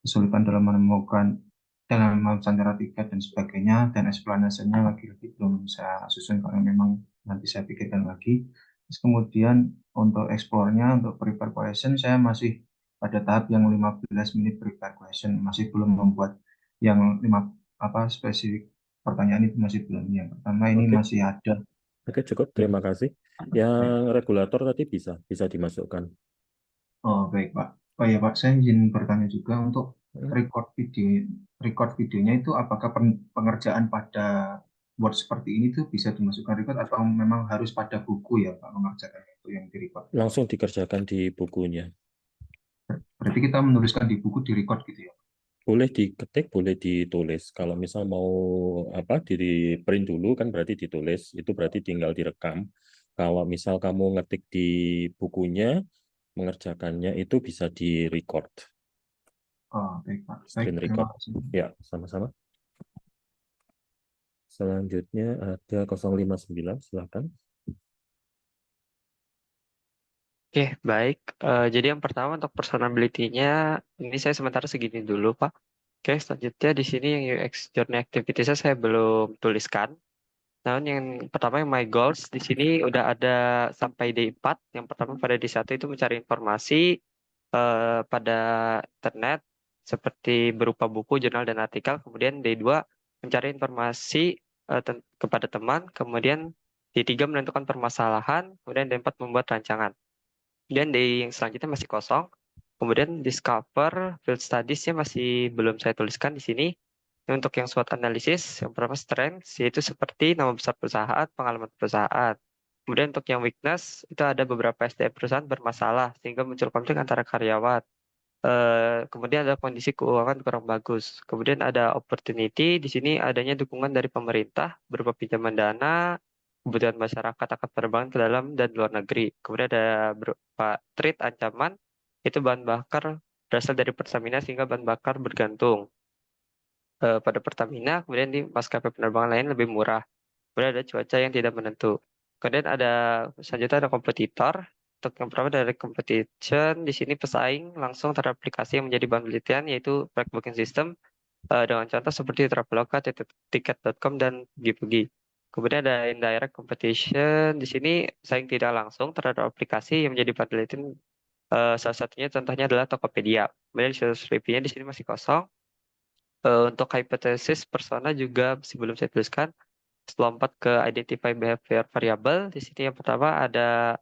O: kesulitan dalam memesan cara tiket dan sebagainya. Dan explanation-nya lagi-lagi belum saya susun karena memang nanti saya pikirkan lagi. Terus kemudian untuk explore-nya, untuk prepare question, saya masih pada tahap yang 15 menit prepare question, masih belum membuat yang spesifik pertanyaan itu, masih belum. Yang pertama ini masih ada.
A: Oke, cukup. Terima kasih. Yang regulator tadi bisa dimasukkan.
O: Oh, baik, Pak. Oh ya, Pak, saya izin bertanya juga untuk record videonya itu apakah pengerjaan pada Word seperti ini tuh bisa dimasukkan record atau memang harus pada buku ya, Pak, mengerjakan itu yang di record?
A: Langsung dikerjakan di bukunya.
O: Berarti kita menuliskan di buku, di record gitu ya?
A: Boleh diketik, boleh ditulis. Kalau misal mau di print dulu kan berarti ditulis, itu berarti tinggal direkam. Kalau misal kamu ngetik di bukunya, mengerjakannya itu bisa di record.
O: Oh, baik, Pak.
A: Screen
O: Baik,
A: record.
O: terima kasih.
A: Ya, sama-sama. Selanjutnya ada 059, silakan.
P: Oke, baik. Jadi yang pertama untuk personality-nya, ini saya sementara segini dulu, Pak. Oke, selanjutnya di sini yang UX Journey Activities saya belum tuliskan. Namun yang pertama yang My Goals, di sini udah ada sampai D4. Yang pertama pada D1 itu mencari informasi pada internet, seperti berupa buku, jurnal, dan artikel. Kemudian D2 mencari informasi kepada teman. Kemudian D3 menentukan permasalahan. Kemudian D4 membuat rancangan. Kemudian di yang selanjutnya masih kosong. Kemudian discover field studies-nya masih belum saya tuliskan di sini. Untuk yang SWOT analisis, yang pertama strengths, yaitu seperti nama besar perusahaan, pengalaman perusahaan. Kemudian untuk yang weakness, itu ada beberapa SDM perusahaan bermasalah, sehingga muncul konflik antara karyawan. Kemudian ada kondisi keuangan kurang bagus. Kemudian ada opportunity, di sini adanya dukungan dari pemerintah berupa pinjaman dana, kebutuhan masyarakat akan penerbangan ke dalam dan luar negeri. Kemudian ada berupa threat, ancaman, itu bahan bakar berasal dari Pertamina sehingga bahan bakar bergantung pada Pertamina. Kemudian di maskapai penerbangan lain lebih murah. Kemudian ada cuaca yang tidak menentu. Kemudian ada selanjutnya ada kompetitor. Untuk yang pertama dari competition, di sini pesaing langsung terhadap aplikasi yang menjadi bahan penelitian, yaitu flight booking system dengan contoh seperti Traveloka, tiket.com, dan Givegy. Kemudian ada indirect competition, di sini pesaing tidak langsung terhadap aplikasi yang menjadi bahan penelitian. Salah satunya contohnya adalah Tokopedia. Kemudian user review-nya di sini masih kosong. Untuk hypothesis persona juga masih belum saya tuliskan. Lompat ke identify behavior variable. Di sini yang pertama ada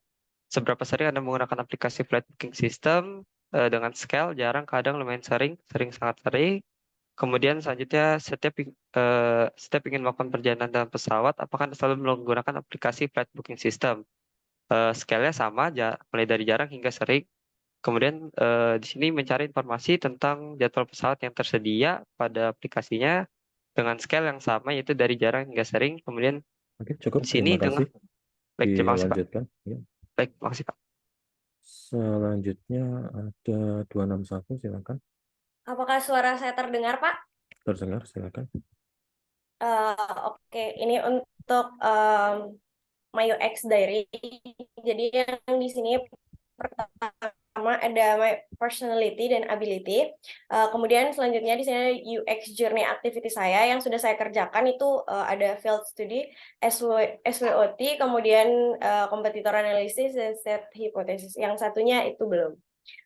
P: seberapa sering Anda menggunakan aplikasi flight booking system dengan scale, jarang, kadang, lumayan sering, sangat sering. Kemudian selanjutnya setiap ingin melakukan perjalanan dalam pesawat, apakah Anda selalu menggunakan aplikasi flight booking system? Scale-nya sama, mulai dari jarang hingga sering. Kemudian di sini mencari informasi tentang jadwal pesawat yang tersedia pada aplikasinya dengan scale yang sama, yaitu dari jarang hingga sering. Kemudian
A: Oke, cukup.
P: di sini
A: Terima kasih.
P: baik, terima kasih Pak.
A: Dilanjutkan. Ya.
P: Baik, terima kasih Pak.
A: Selanjutnya ada 261, silakan.
Q: Apakah suara saya terdengar, Pak?
A: Terdengar, silakan.
Q: Oke, ini untuk My UX Diary. Jadi yang di sini pertama ada My Personality dan Ability. Kemudian selanjutnya di sini UX Journey Activity saya yang sudah saya kerjakan itu ada Field Study, SWOT, kemudian Competitor Analysis dan Set Hypothesis. Yang satunya itu belum.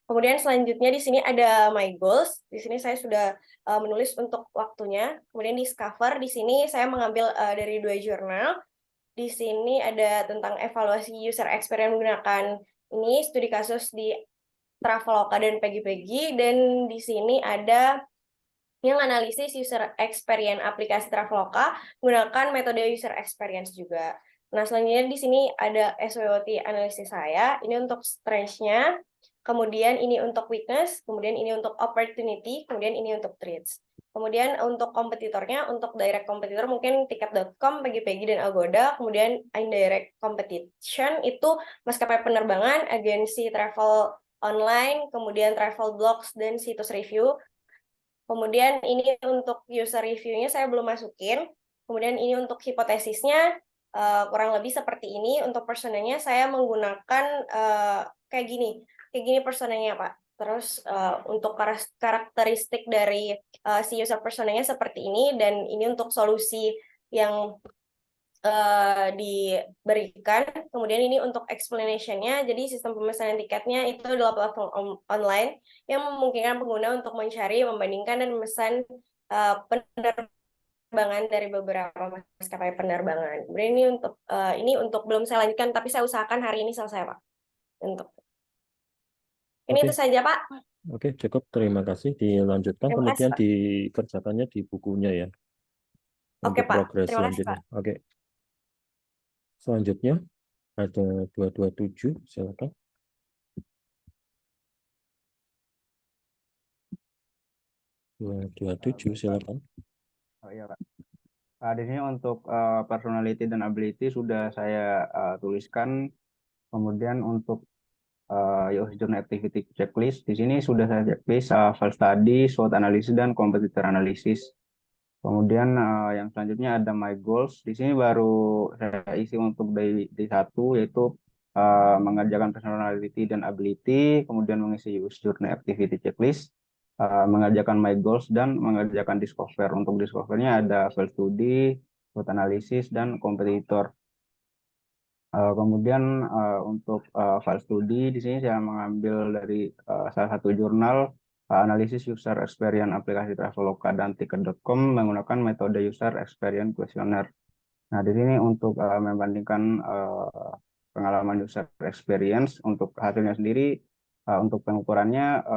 Q: Kemudian selanjutnya di sini ada My Goals. Di sini saya sudah menulis untuk waktunya. Kemudian Discover, di sini saya mengambil dari 2 jurnal. Di sini ada tentang evaluasi user experience menggunakan ini studi kasus di Traveloka dan Peggy. Dan di sini ada yang analisis user experience aplikasi Traveloka menggunakan metode user experience juga. Nah, selanjutnya di sini ada SWOT analisis saya. Ini untuk strength-nya, kemudian ini untuk weakness, kemudian ini untuk opportunity, kemudian ini untuk threats. Kemudian untuk kompetitornya, untuk direct competitor mungkin tiket.com, Peggy dan Agoda. Kemudian indirect competition itu maskapai penerbangan, agensi travel online, kemudian travel blogs dan situs review. Kemudian ini untuk user review-nya saya belum masukin. Kemudian ini untuk hipotesisnya kurang lebih seperti ini. Untuk personanya saya menggunakan kayak gini personanya Pak. Terus untuk karakteristik dari si user personanya seperti ini, dan ini untuk solusi yang diberikan. Kemudian ini untuk explanation-nya, jadi sistem pemesanan tiketnya itu adalah platform online yang memungkinkan pengguna untuk mencari, membandingkan, dan memesan penerbangan dari beberapa maskapai penerbangan. Kemudian ini untuk belum saya lanjutkan, tapi saya usahakan hari ini selesai Pak. Untuk ini itu saja Pak.
A: Oke, cukup. Terima kasih. Dilanjutkan,
Q: Terima
A: kemudian
Q: kasih, Pak.
A: dikerjakannya di bukunya ya.
Q: Oke
A: Untuk
Q: Pak,
A: progres
Q: terima kasih
A: selanjutnya.
Q: Pak.
A: Oke. Selanjutnya ada 227, silakan. Silakan.
R: Oh iya Pak. Di sini untuk personality dan ability sudah saya tuliskan. Kemudian untuk UX Journey Activity Checklist, di sini sudah saya checklist file study, SWOT analysis, dan competitor analysis. Kemudian yang selanjutnya ada My Goals. Di sini baru saya isi untuk day 1, yaitu mengerjakan personality dan ability, kemudian mengisi UX Journey Activity Checklist, mengerjakan My Goals, dan mengerjakan Discover. Untuk Discover-nya ada file study, SWOT analysis, dan competitor. Kemudian untuk file study di sini saya mengambil dari salah satu jurnal analisis user experience aplikasi Traveloka dan tiket.com menggunakan metode user experience questionnaire. Nah, di sini untuk membandingkan pengalaman user experience, untuk hasilnya sendiri, untuk pengukurannya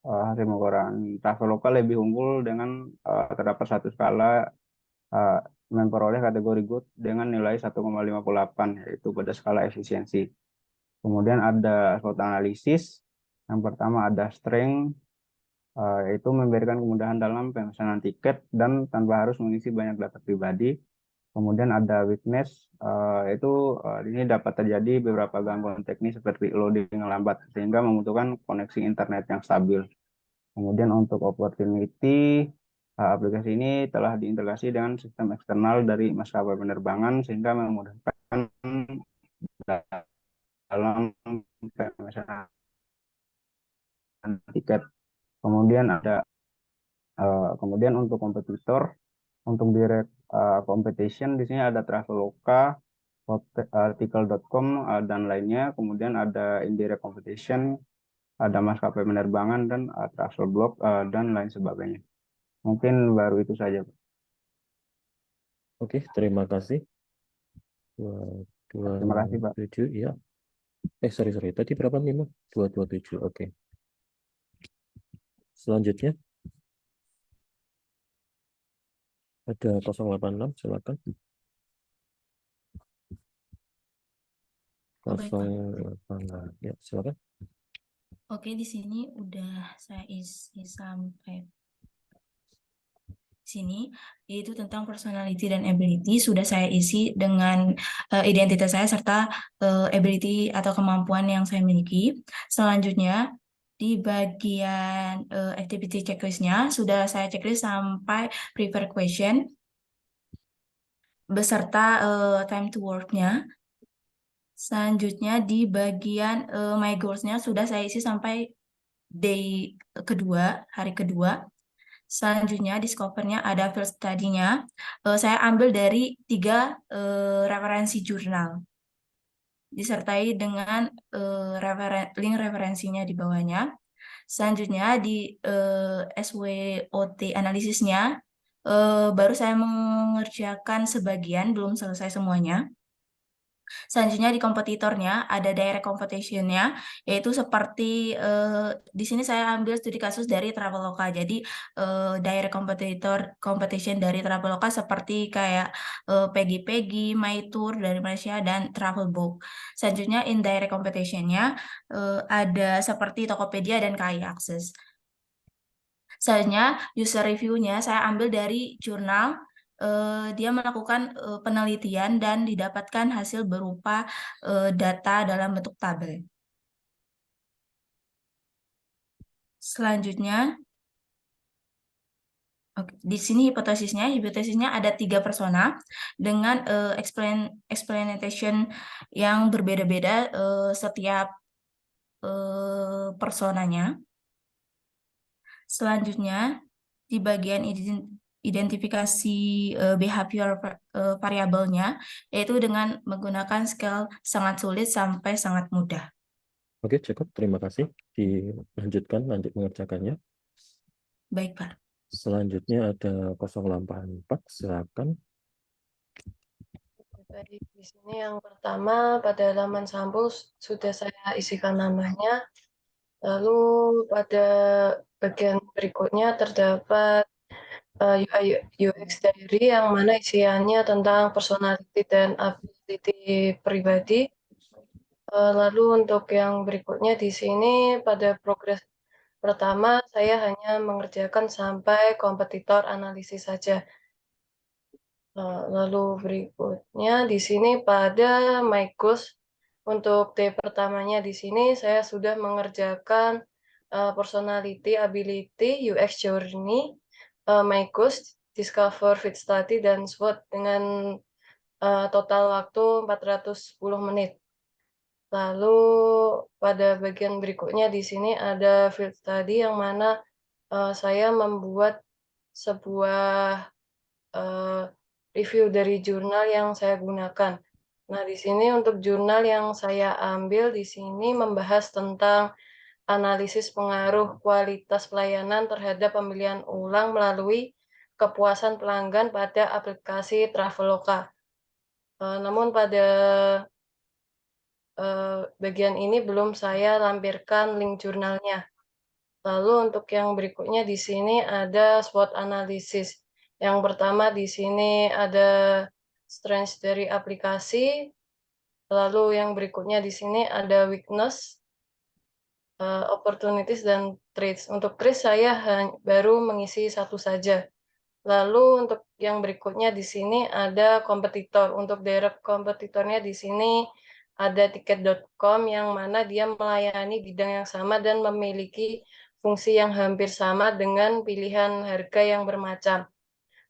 R: hasil pengukuran Traveloka lebih unggul dengan terdapat satu skala memperoleh kategori good dengan nilai 1,58 yaitu pada skala efisiensi. Kemudian ada SWOT analisis. Yang pertama ada strength, yaitu memberikan kemudahan dalam pemesanan tiket dan tanpa harus mengisi banyak data pribadi. Kemudian ada weakness, yaitu ini dapat terjadi beberapa gangguan teknis seperti loading yang lambat sehingga membutuhkan koneksi internet yang stabil. Kemudian untuk opportunity, aplikasi ini telah diintegrasi dengan sistem eksternal dari maskapai penerbangan sehingga memudahkan dalam pemesanan tiket. Kemudian ada kemudian untuk kompetitor, untuk direct competition di sini ada Traveloka, artikel.com dan lainnya. Kemudian ada indirect competition, ada maskapai penerbangan dan Travelblog dan lain sebagainya. Mungkin baru itu saja, Pak.
A: Oke, terima kasih.
R: Terima kasih, Pak.
A: 27, ya. Sorry. Tadi berapa, Mimo? 227, oke. Selanjutnya. Ada 086, silakan.
S: Baik, Pak.
A: 086, ya, silakan.
S: Oke, di sini udah saya isi sampai sini, yaitu tentang personality dan ability sudah saya isi dengan identitas saya serta ability atau kemampuan yang saya miliki. Selanjutnya di bagian activity checklist-nya sudah saya checklist sampai prepare question beserta time to work-nya. Selanjutnya di bagian my goals-nya sudah saya isi sampai day kedua, hari kedua. Selanjutnya di scopernya ada field study-nya. Saya ambil dari 3 referensi jurnal. Disertai dengan link referensinya di bawahnya. Selanjutnya di SWOT analisisnya, baru saya mengerjakan sebagian, belum selesai semuanya. Selanjutnya di kompetitornya ada direct competition-nya, yaitu seperti di sini saya ambil studi kasus dari Traveloka. Jadi direct competition dari Traveloka seperti kayak Peggy, MyTour dari Malaysia dan Travelbook. Selanjutnya indirect competition-nya ada seperti Tokopedia dan KAI Akses. Selanjutnya user review-nya saya ambil dari jurnal. Dia melakukan penelitian dan didapatkan hasil berupa data dalam bentuk tabel. Selanjutnya, di sini hipotesisnya ada 3 persona dengan explanation yang berbeda-beda setiap personanya. Selanjutnya, di bagian identifikasi behavior variabelnya, yaitu dengan menggunakan scale sangat sulit sampai sangat mudah.
A: Oke, cukup. Terima kasih. Dilanjutkan, lanjut mengerjakannya.
S: Baik, Pak.
A: Selanjutnya ada 084, silakan.
T: Baik, di sini yang pertama pada halaman sampul sudah saya isikan namanya. Lalu pada bagian berikutnya terdapat UI UX diary yang mana isiannya tentang personality dan ability pribadi. Lalu untuk yang berikutnya di sini pada progres pertama saya hanya mengerjakan sampai kompetitor analisis saja. Lalu berikutnya di sini pada my goals untuk T pertamanya di sini saya sudah mengerjakan personality, ability, UX journey, my goals, discover, fit study, dan SWOT dengan total waktu 410 menit. Lalu pada bagian berikutnya di sini ada field study yang mana saya membuat sebuah review dari jurnal yang saya gunakan. Nah, di sini untuk jurnal yang saya ambil di sini membahas tentang analisis pengaruh kualitas pelayanan terhadap pembelian ulang melalui kepuasan pelanggan pada aplikasi Traveloka. Namun pada bagian ini belum saya lampirkan link jurnalnya. Lalu untuk yang berikutnya di sini ada SWOT analisis. Yang pertama di sini ada strength dari aplikasi. Lalu yang berikutnya di sini ada weakness, opportunities, dan threats. Untuk threats saya baru mengisi satu saja. Lalu untuk yang berikutnya di sini ada kompetitor. Untuk direct kompetitornya di sini ada tiket.com yang mana dia melayani bidang yang sama dan memiliki fungsi yang hampir sama dengan pilihan harga yang bermacam.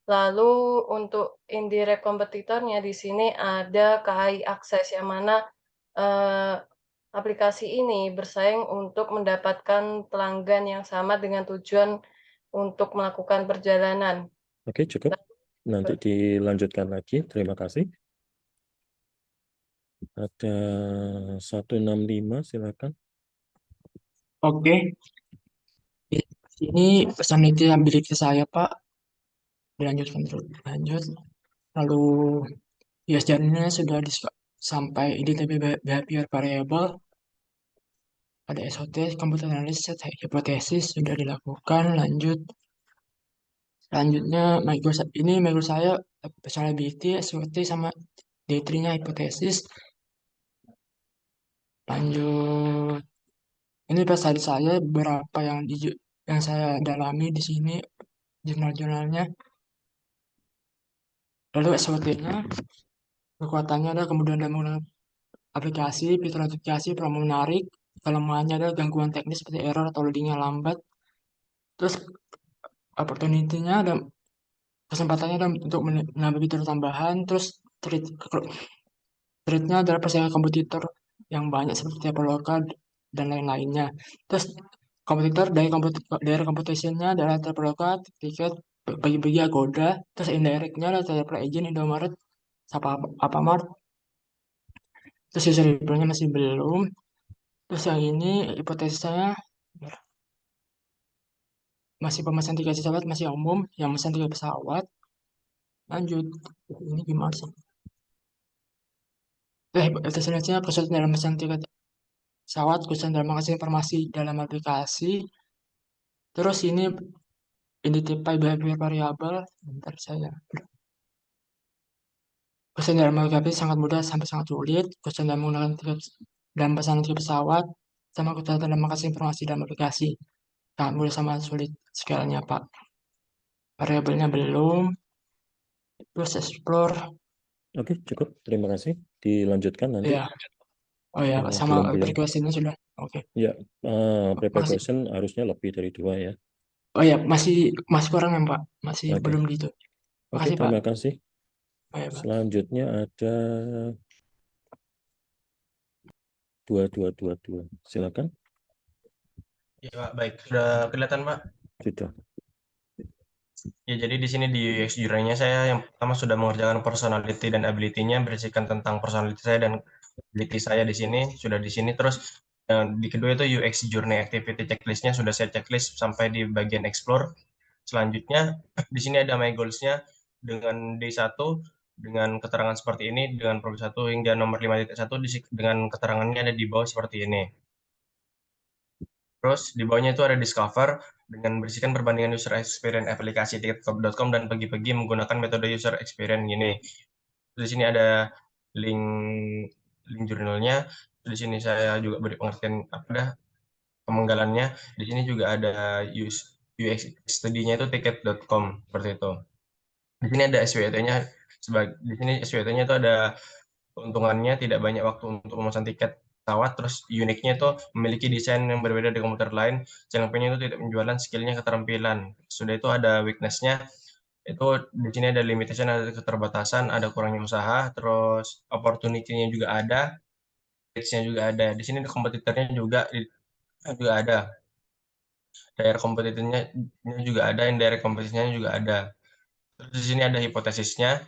T: Lalu untuk indirect kompetitornya di sini ada KAI Akses yang mana aplikasi ini bersaing untuk mendapatkan pelanggan yang sama dengan tujuan untuk melakukan perjalanan.
A: Oke, cukup. Nanti dilanjutkan lagi. Terima kasih. Ada 165, silakan.
U: Oke, ini personality ability saya, Pak. Dilanjutkan terus. Lanjut. Lalu USDN-nya sudah sampai identity behavior variable. Ada SOT, computer analysis, hipotesis sudah dilakukan. Lanjut. Selanjutnya, my goal saya personality, SOT, sama D3-nya hipotesis. Lanjut. Ini tadi saya beberapa yang saya dalami di sini jurnal-jurnalnya. Lalu SOT-nya kekuatannya adalah kemudian dalam menggunakan aplikasi, fitur notifikasi, promo menarik. Kelemahannya adalah gangguan teknis seperti error atau loadingnya lambat. Terus opportunity-nya ada kesempatannya ada untuk menambah fitur tambahan. Terus threat-nya adalah persaingan kompetitor yang banyak seperti Traveloka dan lain-lainnya. Terus kompetitor dari competition-nya adalah Traveloka, tiket, bagi-bagi Agoda. Terus indirect-nya adalah Travel Agent, Indomaret, Alfamart. Terus user labelnya masih belum. Terus yang ini hipotesis saya masih pemesan tiket pesawat masih umum, yang pesan tiket pesawat. Lanjut, ini gimana sih? Hipotesis selanjutnya kesulitan dalam pesan tiket pesawat, kesulitan dalam mengakses informasi dalam aplikasi. Terus ini identify behavior variable. Bentar saya. Kesulitan dalam aplikasi sangat mudah sampai sangat sulit. Kesulitan dalam menggunakan tiket dalam pesanan tiket pesawat, sama kesulitan dalam mengakses informasi dalam aplikasi. Sangat mudah sama sulit skalanya, Pak. Variabelnya belum. Terus explore.
A: Oke, cukup. Terima kasih. Dilanjutkan nanti.
U: Ya. Oh ya, sama prequestionsnya sudah. Oke.
A: Ya, prepare question harusnya lebih dari 2 ya.
U: Oh ya, masih kurang ya, Pak. Masih belum gitu.
A: Oke, terima kasih.
U: Oh, ya, Pak.
A: Selanjutnya ada 2222. Silakan.
V: Ya, Pak. Baik. Sudah kelihatan, Pak?
A: Sudah.
V: Ya, jadi di sini di UX Journey-nya saya yang pertama sudah mengerjakan personality dan ability-nya, berisikan tentang personality saya dan ability saya di sini, sudah di sini. Terus di kedua itu UX Journey Activity Checklist-nya sudah saya checklist sampai di bagian explore. Selanjutnya di sini ada my goals-nya dengan D1 dengan keterangan seperti ini, dengan progres 1 hingga nomor 5.1 dengan keterangannya ada di bawah seperti ini. Terus di bawahnya itu ada discover dengan berisikan perbandingan user experience aplikasi tiket.com dan pergi-pergi menggunakan metode user experience gini. Di sini ada link jurnalnya. Di sini saya juga beri pengertian pemenggalannya. Di sini juga ada UX study-nya itu tiket.com seperti itu. Di sini ada SWT-nya. Di sini SWT-nya itu ada keuntungannya tidak banyak waktu untuk memesan tiket pesawat, terus uniknya itu memiliki desain yang berbeda dari komputer lain, CLP-nya itu tidak menjualan skillnya keterampilan. Sudah itu ada weakness-nya, itu di sini ada limitation, ada keterbatasan, ada kurangnya usaha, terus opportunity-nya juga ada, risk-nya juga ada. Di sini kompetitornya juga ada. Daerah kompetitornya juga ada, indirect kompetisinya juga ada. Terus di sini ada hipotesisnya.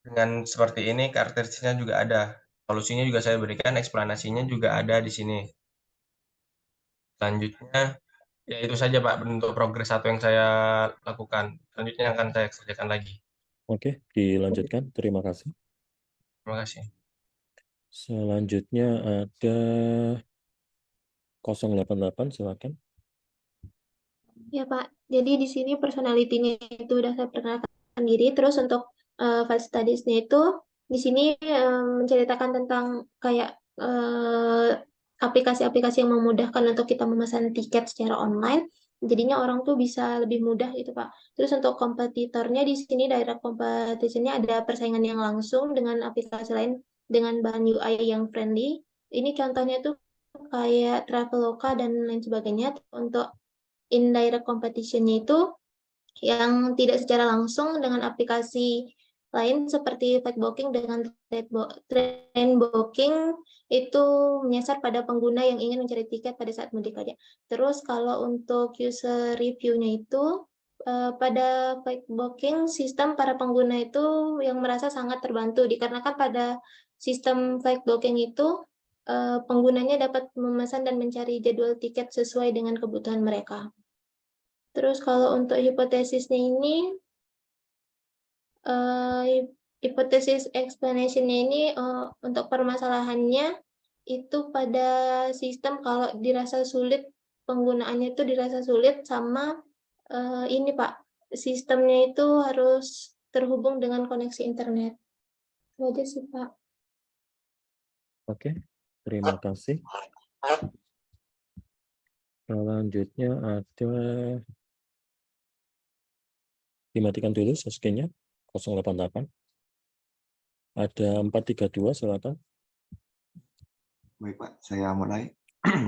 V: Dengan seperti ini, karakteristiknya juga ada. Solusinya juga saya berikan, eksplanasinya juga ada di sini. Selanjutnya, ya itu saja Pak bentuk progres 1 yang saya lakukan. Selanjutnya akan saya kerjakan lagi.
A: Oke, dilanjutkan. Terima kasih.
V: Terima kasih.
A: Selanjutnya ada 088, silakan.
B: Ya Pak, jadi di sini personality-nya itu udah saya perkenalkan diri. Terus untuk file studies-nya itu di sini menceritakan tentang kayak aplikasi-aplikasi yang memudahkan untuk kita memesan tiket secara online. Jadinya orang tuh bisa lebih mudah gitu Pak. Terus untuk kompetitornya di sini direct competition-nya ada persaingan yang langsung dengan aplikasi lain dengan bahan UI yang friendly. Ini contohnya tuh kayak Traveloka dan lain sebagainya. Untuk indirect competition-nya itu yang tidak secara langsung dengan aplikasi lain seperti Flightbooking dengan Trainbooking itu menyasar pada pengguna yang ingin mencari tiket pada saat mudik aja. Terus kalau untuk user review-nya itu pada Flightbooking sistem para pengguna itu yang merasa sangat terbantu dikarenakan pada sistem Flightbooking itu penggunanya dapat memesan dan mencari jadwal tiket sesuai dengan kebutuhan mereka. Terus kalau untuk hipotesisnya ini, hipotesis explanation-nya ini untuk permasalahannya itu pada sistem kalau dirasa sulit, penggunaannya itu dirasa sulit sama ini Pak, sistemnya itu harus terhubung dengan koneksi internet. Itu aja sih Pak.
A: Oke, terima kasih. Selanjutnya ada, dimatikan dulu screen-nya, 088. Ada 432, silakan.
O: Baik Pak, saya mulai.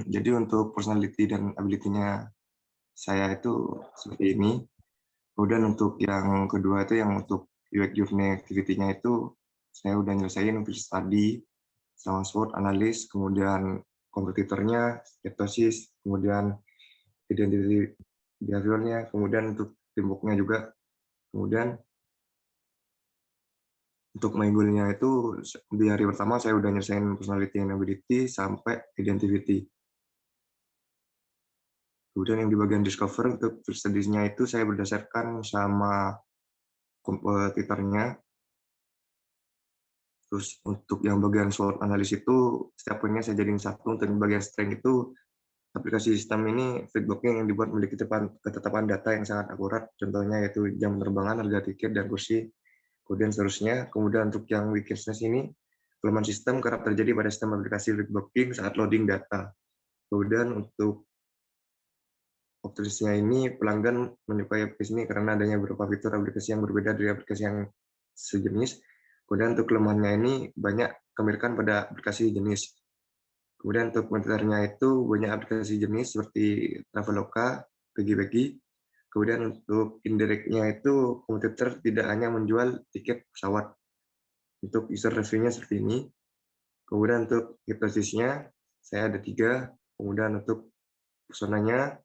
O: Jadi untuk personality dan ability-nya saya itu seperti ini. Kemudian untuk yang kedua itu yang untuk UX journey activity-nya itu saya udah nyelesain untuk study, sama SWOT analis, kemudian kompetitornya, skeptosis, kemudian identity behavior-nya, kemudian untuk teamwork-nya juga. Kemudian untuk my goal-nya itu di hari pertama saya udah nyelesain personality and ability sampai identity. Kemudian yang di bagian discover untuk studies-nya itu saya berdasarkan sama kompetitornya. Terus untuk yang bagian SWOT analis itu setiap poinnya saya jadiin satu. Untuk bagian strength itu aplikasi sistem ini Flightbooking yang dibuat memiliki ketetapan data yang sangat akurat. Contohnya yaitu jam penerbangan, harga tiket, dan kursi. Kemudian seterusnya. Kemudian untuk yang weakness ini kelemahan sistem kerap terjadi pada sistem aplikasi Flightbooking saat loading data. Kemudian untuk optimisnya ini pelanggan menyukai aplikasi ini karena adanya beberapa fitur aplikasi yang berbeda dari aplikasi yang sejenis. Kemudian untuk kelemahannya ini banyak kemirikan pada aplikasi jenis. Kemudian untuk kompetitornya itu banyak aplikasi jenis seperti Traveloka, Pegi-Pegi. Kemudian untuk indirect-nya itu kompetitor tidak hanya menjual tiket pesawat. Untuk user review-nya seperti ini. Kemudian untuk hipotesisnya saya ada 3. Kemudian untuk personanya,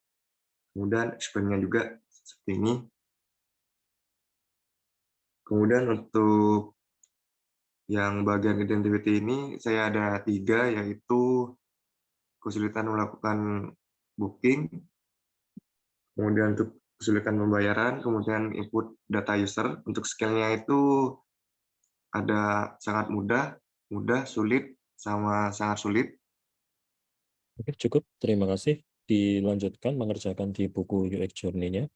O: kemudian explain-nya juga seperti ini. Kemudian untuk yang bagian identity ini saya ada 3, yaitu kesulitan melakukan booking, kemudian untuk kesulitan pembayaran, kemudian input data user. Untuk skill-nya itu ada sangat mudah, sulit, sama sangat sulit.
A: Oke, cukup. Terima kasih. Dilanjutkan mengerjakan di buku UX Journey-nya.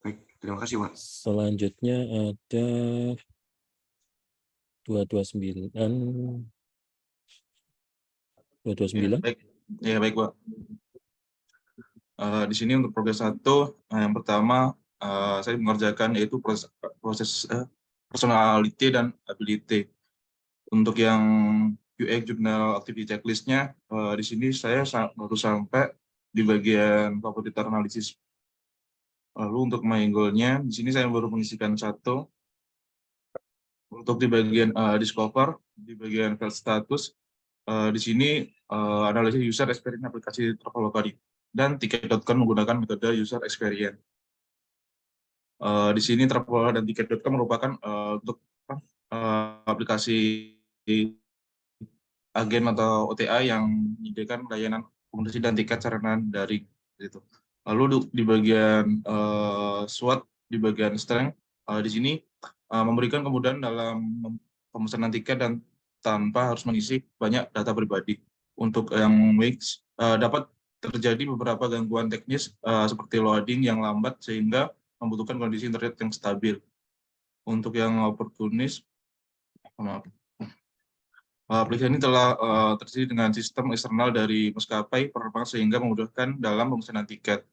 O: Baik, terima kasih Pak.
A: Selanjutnya ada 229.
D: Baik, ya baik Pak. Di sini untuk progres 1, yang pertama saya mengerjakan yaitu proses personality dan ability. Untuk yang UX Journal Activity Checklist-nya, di sini saya baru sampai di bagian kompetitor analisis. Lalu untuk my goal-nya, di sini saya baru mengisikan 1. Untuk di bagian discover, di bagian file status, di sini analisis user experience aplikasi Traveloka dan tiket.com menggunakan metode user experience. Di sini Traveloka dan tiket.com merupakan untuk aplikasi agen atau OTA yang menyediakan layanan akomodasi dan tiket secara daring. Gitu. Lalu di bagian SWOT, di bagian strength, di sini memberikan kemudahan dalam pemesanan tiket dan tanpa harus mengisi banyak data pribadi. Untuk yang mix dapat terjadi beberapa gangguan teknis seperti loading yang lambat sehingga membutuhkan kondisi internet yang stabil. Untuk yang oportunis, maaf. Aplikasi ini telah terdiri dengan sistem eksternal dari maskapai penerbangan sehingga memudahkan dalam pemesanan tiket.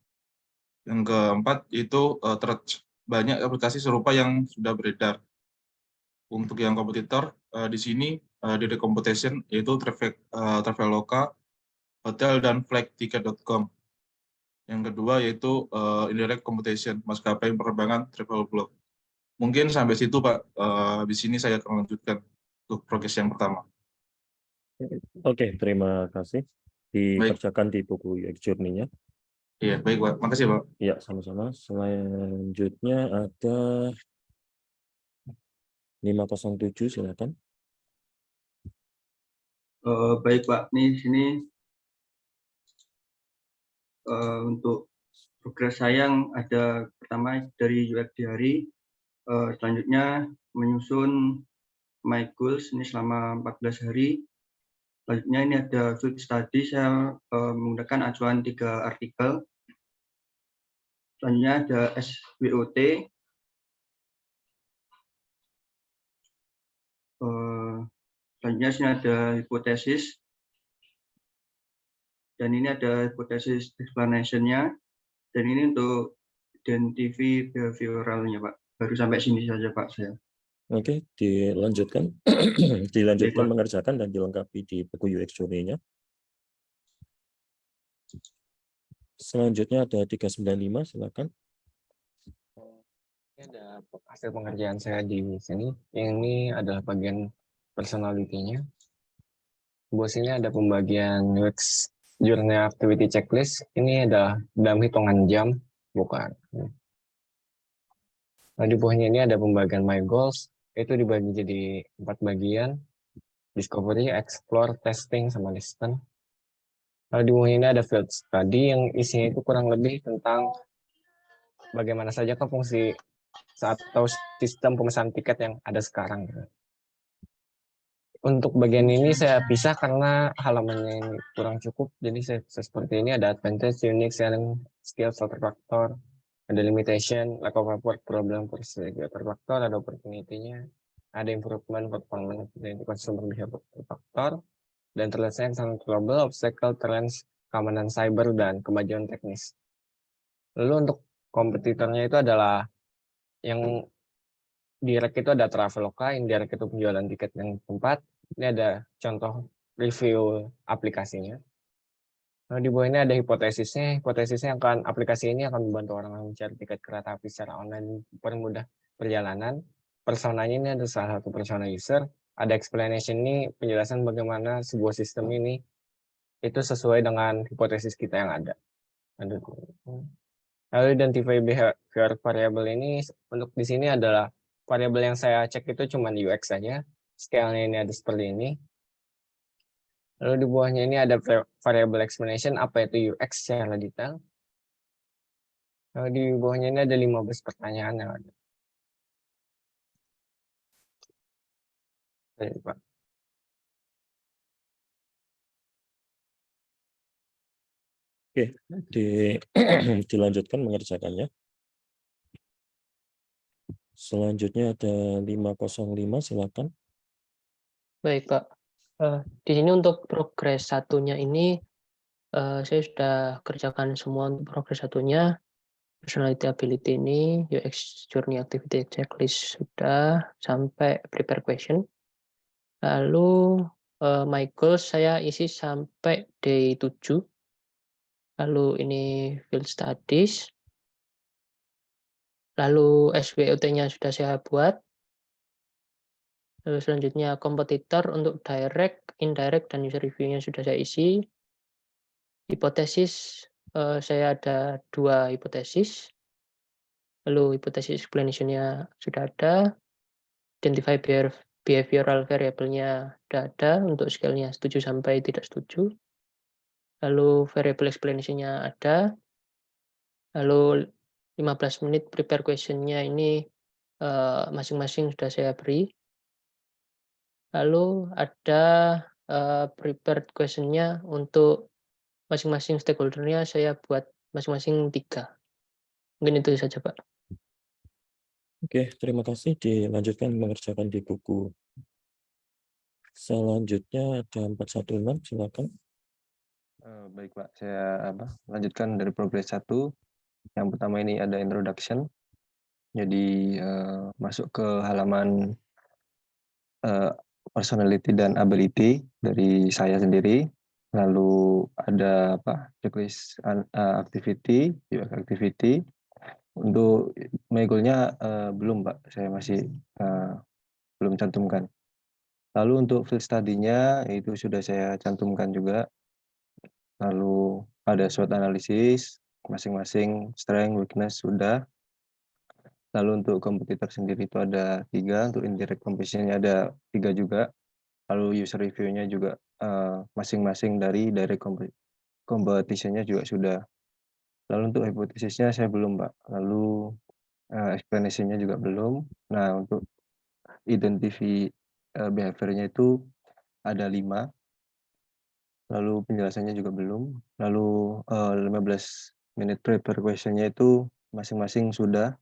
D: Yang keempat itu banyak aplikasi serupa yang sudah beredar. Untuk yang kompetitor di sini di Competition yaitu Traveloka, Hotel, dan Flightticket.com. Yang kedua yaitu Indirect Competition, maskapai penerbangan Travelblog. Mungkin sampai situ Pak. Di sini saya akan lanjutkan untuk progres yang pertama.
A: Oke, terima kasih. Dikerjakan di buku UX Journey-nya.
D: Iya, baik Pak. Makasih Pak.
A: Iya, sama-sama. Selanjutnya ada 507, silakan.
F: Baik Pak, nih sini untuk progres saya yang ada pertama dari UX Diary, selanjutnya menyusun my goals ini selama 14 hari. Selanjutnya ini ada field study, saya menggunakan acuan 3 artikel. Selanjutnya ada SWOT. Selanjutnya sini ada hipotesis. Dan ini ada hipotesis explanation-nya. Dan ini untuk identify behavioralnya Pak. Baru sampai sini saja Pak saya.
A: Oke, dilanjutkan. Dilanjutkan mengerjakan dan dilengkapi di buku UX Journey-nya. Selanjutnya ada 395, silakan.
L: Ini ada hasil pengerjaan saya di sini. Ini adalah bagian personality-nya. Di sini ada pembagian UX Journey Activity Checklist. Ini adalah dalam hitungan jam, bukan. Nah, di bawahnya ini ada pembagian My Goals. Itu dibagi jadi 4 bagian. Discovery, Explore, Testing, sama Listen. Lalu di bawah ini ada Field Study yang isinya itu kurang lebih tentang bagaimana saja ke fungsi atau sistem pemesanan tiket yang ada sekarang. Untuk bagian ini saya pisah karena halamannya ini kurang cukup. Jadi saya seperti ini ada advantage, unique, selling, skills, filter factor, ada limitation, lack of effort, problem, filter factor, ada opportunity-nya, ada improvement, performance, dan consumer behavior factor, dan terletak sangat global, obstacle, challenge, keamanan cyber, dan kemajuan teknis. Lalu untuk kompetitornya itu adalah yang direct itu ada Traveloka, indirect itu penjualan tiket yang tempat. Ini ada contoh review aplikasinya. Nah, di bawah ini ada hipotesisnya. Hipotesisnya akan aplikasi ini akan membantu orang mencari tiket kereta api secara online, mempermudah perjalanan. Personanya ini ada salah satu persona user. Ada explanation ini penjelasan bagaimana sebuah sistem ini itu sesuai dengan hipotesis kita yang ada. Lalu identify behavior variable ini untuk di sini adalah variabel yang saya cek itu cuma UX saja. Scale-nya ini ada seperti ini. Lalu di bawahnya ini ada variable explanation, apa itu UX secara detail. Lalu di bawahnya ini ada 15 pertanyaan yang ada. Baik, Pak.
A: Oke, dilanjutkan mengerjakannya. Selanjutnya ada 505, silakan.
G: Baik, Pak. Di sini untuk progres satunya ini, saya sudah kerjakan semua untuk progres satunya. Personality ability ini, UX Journey Activity Checklist sudah, sampai prepare question. Lalu my goals saya isi sampai day 7. Lalu ini field studies. Lalu SWOT-nya sudah saya buat. Lalu selanjutnya kompetitor untuk direct, indirect, dan user review-nya sudah saya isi. Hipotesis, saya ada 2 hipotesis. Lalu hipotesis explanation-nya sudah ada. Identify behavioral variable-nya sudah ada. Untuk scale-nya setuju sampai tidak setuju. Lalu variable explanation-nya ada. Lalu 15 menit prepare question-nya ini masing-masing sudah saya beri. Lalu ada prepared question-nya untuk masing-masing stakeholder-nya saya buat masing-masing 3. Mungkin itu saja, Pak.
A: Oke, terima kasih. Dilanjutkan mengerjakan di buku. Selanjutnya ada 416, silakan.
H: Baik Pak, saya lanjutkan dari progres 1. Yang pertama ini ada introduction. Jadi masuk ke halaman personality dan ability dari saya sendiri. Lalu ada checklist activity, UX activity. Untuk my goal-nya belum Pak, saya masih belum cantumkan. Lalu untuk field study-nya itu sudah saya cantumkan juga. Lalu ada SWOT analysis, masing-masing strength, weakness sudah. Lalu untuk kompetitor sendiri itu ada 3, untuk indirect competition-nya ada 3 juga. Lalu user review-nya juga masing-masing dari direct competition-nya juga sudah. Lalu untuk hipotesisnya saya belum Pak. Lalu explanation-nya juga belum. Nah untuk identify behavior-nya itu ada 5. Lalu penjelasannya juga belum. Lalu 15 minute prepare question-nya itu masing-masing sudah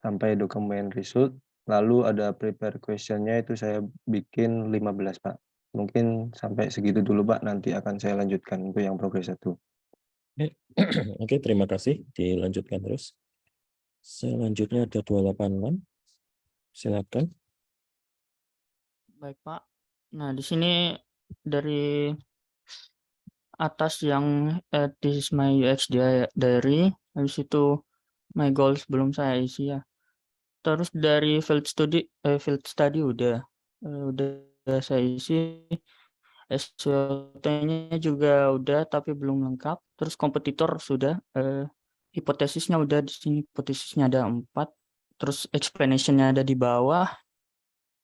H: sampai dokumen result. Lalu ada prepare question-nya itu saya bikin 15 Pak. Mungkin sampai segitu dulu Pak, nanti akan saya lanjutkan untuk yang progres 1.
A: Oke, terima kasih. Dilanjutkan terus. Selanjutnya ada 286. Silakan.
I: Baik, Pak. Nah, di sini dari atas yang this is my UX diary, habis itu my goals belum saya isi ya. Terus dari field study udah saya isi. SWOT-nya juga udah tapi belum lengkap. Terus kompetitor sudah, hipotesisnya udah di sini, hipotesisnya ada 4. Terus explanation-nya ada di bawah.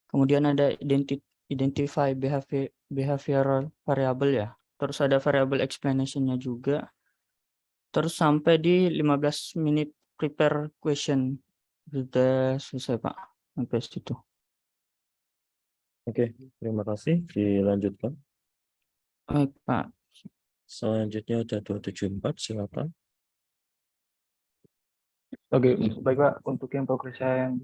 I: Kemudian ada identify behavioral variable ya. Terus ada variable explanation-nya juga. Terus sampai di 15 minute prepare question. Sudah selesai Pak, sampai situ.
A: Oke, terima kasih. Dilanjutkan.
I: Baik Pak.
A: Selanjutnya ada 274, silakan.
R: Oke, baik Pak. Untuk yang progres saya yang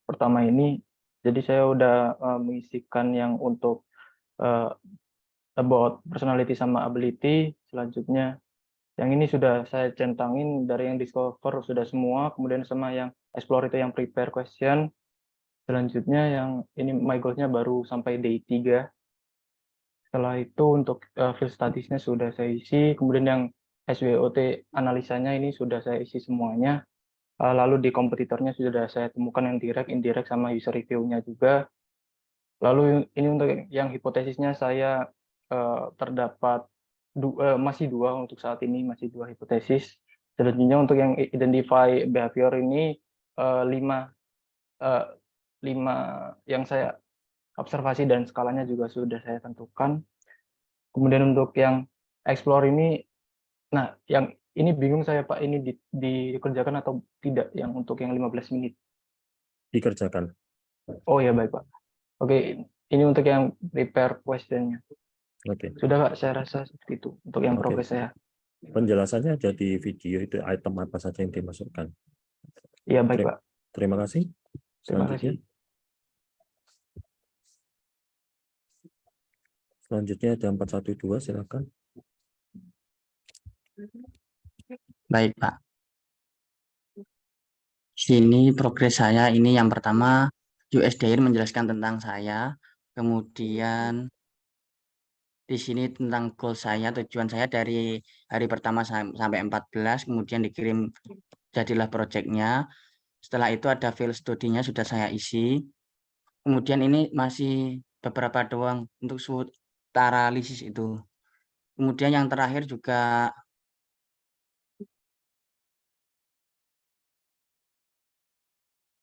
R: pertama ini, jadi saya udah mengisikan yang untuk about personality sama ability. Selanjutnya, yang ini sudah saya centangin dari yang discover sudah semua. Kemudian sama yang explore itu yang prepare question. Selanjutnya yang ini my goals-nya baru sampai day 3. Setelah itu untuk field studies-nya sudah saya isi. Kemudian yang SWOT analisanya ini sudah saya isi semuanya. Lalu di kompetitornya sudah saya temukan yang direct, indirect, sama user review-nya juga. Lalu ini untuk yang hipotesisnya saya terdapat masih 2 untuk saat ini, masih 2 hipotesis. Selanjutnya untuk yang identify behavior ini 5 yang saya observasi dan skalanya juga sudah saya tentukan. Kemudian untuk yang explore ini, nah yang ini bingung saya Pak, ini dikerjakan atau tidak yang untuk yang 15 menit?
A: Dikerjakan.
R: Oh ya baik Pak. Oke, ini untuk yang prepare question-nya.
A: Oke.
R: Sudah Pak, saya rasa seperti itu untuk yang progres saya.
A: Penjelasannya ada di video itu, item apa saja yang dimasukkan.
R: Iya baik Pak.
A: Terima kasih.
R: Terima kasih.
A: Selanjutnya ada 412, silakan.
W: Baik Pak. Sini progres saya ini yang pertama UX diary menjelaskan tentang saya, kemudian di sini tentang goal saya, tujuan saya dari hari pertama sampai 14, kemudian dikirim jadilah project-nya. Setelah itu ada field study-nya sudah saya isi. Kemudian ini masih beberapa doang untuk SWOT analisis itu. Kemudian yang terakhir juga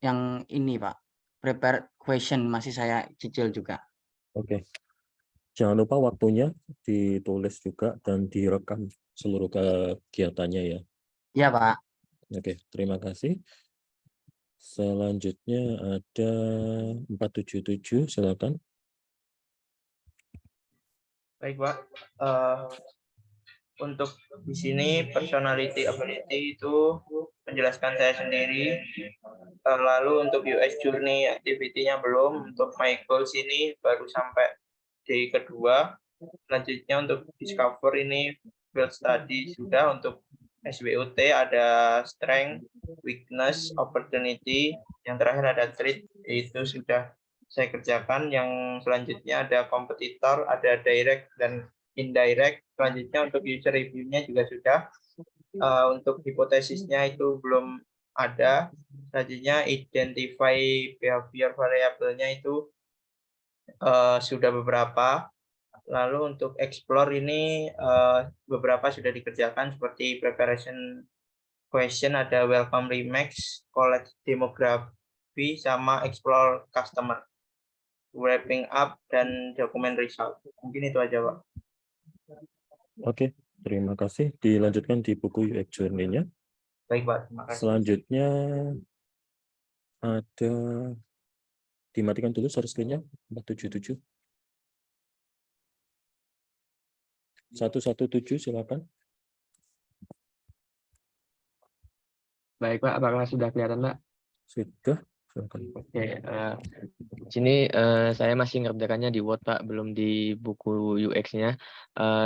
W: yang ini Pak, prepare question masih saya cicil juga.
A: Oke. Jangan lupa waktunya ditulis juga dan direkam seluruh kegiatannya ya.
W: Iya Pak.
A: Oke, terima kasih. Selanjutnya ada 477, silakan.
X: Baik Pak,
C: untuk di sini personality ability itu menjelaskan saya sendiri. Lalu untuk UX journey activity-nya belum, untuk my goals ini baru sampai day kedua. Selanjutnya untuk discover ini field study sudah, untuk SWOT ada strength, weakness, opportunity, yang terakhir ada threat, itu sudah saya kerjakan. Yang selanjutnya ada kompetitor, ada direct dan indirect. Selanjutnya untuk user review-nya juga sudah. Untuk hipotesisnya itu belum ada. Selanjutnya identify behavior variable-nya itu sudah beberapa. Lalu untuk explore ini beberapa sudah dikerjakan, seperti preparation question, ada welcome remarks, collect demography, sama explore customer, wrapping up, dan dokumen result. Mungkin itu aja, Pak.
A: Oke, terima kasih. Dilanjutkan di buku UX Journey-nya.
C: Baik, Pak. Terima kasih.
A: Selanjutnya ada, dimatikan dulu share screen-nya, 477. 117, silakan.
P: Baik Pak, apakah sudah kelihatan Pak?
A: Sudah, silakan.
P: Oke, di sini saya masih ngerjakannya di Word Pak, belum di buku UX-nya.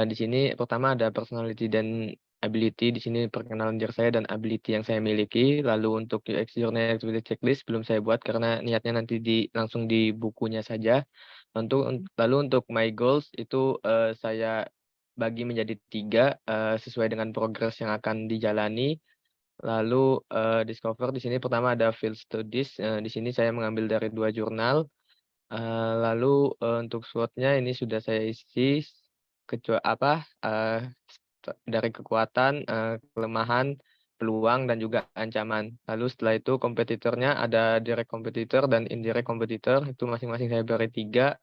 P: Di sini pertama ada personality dan ability. Di sini perkenalan diri saya dan ability yang saya miliki. Lalu untuk UX journey activity checklist belum saya buat karena niatnya nanti langsung di bukunya saja. Lalu untuk my goals itu saya bagi menjadi 3 sesuai dengan progres yang akan dijalani. Lalu discover di sini pertama ada field studies. Di sini saya mengambil dari 2 jurnal. Lalu untuk SWOT-nya ini sudah saya isi dari kekuatan, kelemahan, peluang, dan juga ancaman. Lalu setelah itu kompetitornya ada direct competitor dan indirect competitor, itu masing-masing saya beri 3.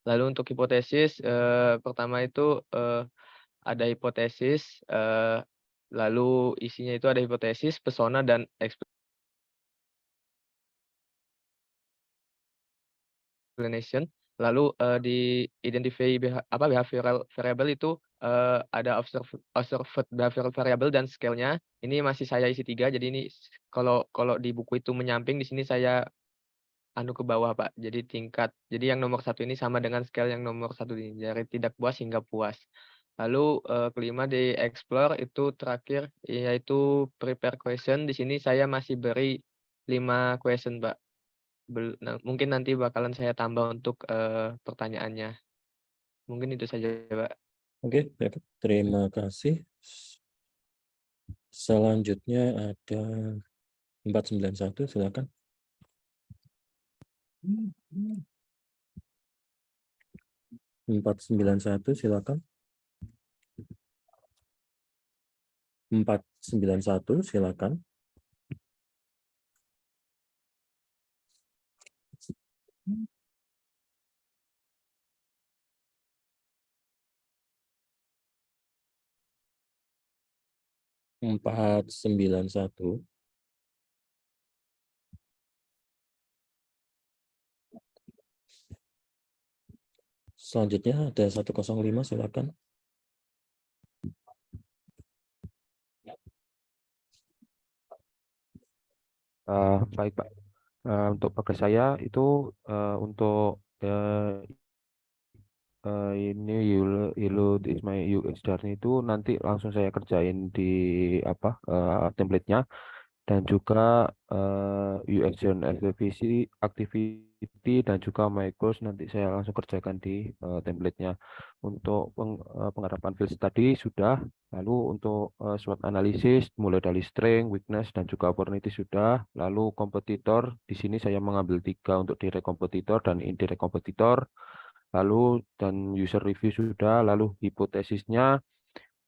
P: Lalu untuk hipotesis, pertama itu ada hipotesis, lalu isinya itu ada hipotesis, persona, dan explanation. Lalu di identify behavioral variable itu ada observed behavioral variable dan scale-nya. Ini masih saya isi 3. Jadi ini kalau di buku itu menyamping, di sini saya ke bawah Pak. Jadi yang nomor 1 ini sama dengan scale yang nomor 1 ini, dari tidak puas hingga puas. Lalu kelima di explore itu terakhir, yaitu prepare question. Di sini saya masih beri 5 question Pak. Mungkin nanti bakalan saya tambah untuk pertanyaannya. Mungkin itu saja Pak.
A: Oke, baik. Terima kasih. Selanjutnya ada 491, silakan. 491, silakan. 491, silakan. Empat sembilan satu. Selanjutnya ada 105, silakan.
J: Baik Pak, untuk progres saya itu untuk ini Yellow is my UX journey itu nanti langsung saya kerjain di template-nya, dan juga UX journey activity dan juga my goals nanti saya langsung kerjakan di template-nya. Untuk penggarapan field study sudah, lalu untuk SWOT analisis mulai dari strength, weakness, dan juga opportunity sudah. Lalu kompetitor di sini saya mengambil 3 untuk direct kompetitor dan indirect kompetitor. Lalu dan user review sudah. Lalu hipotesisnya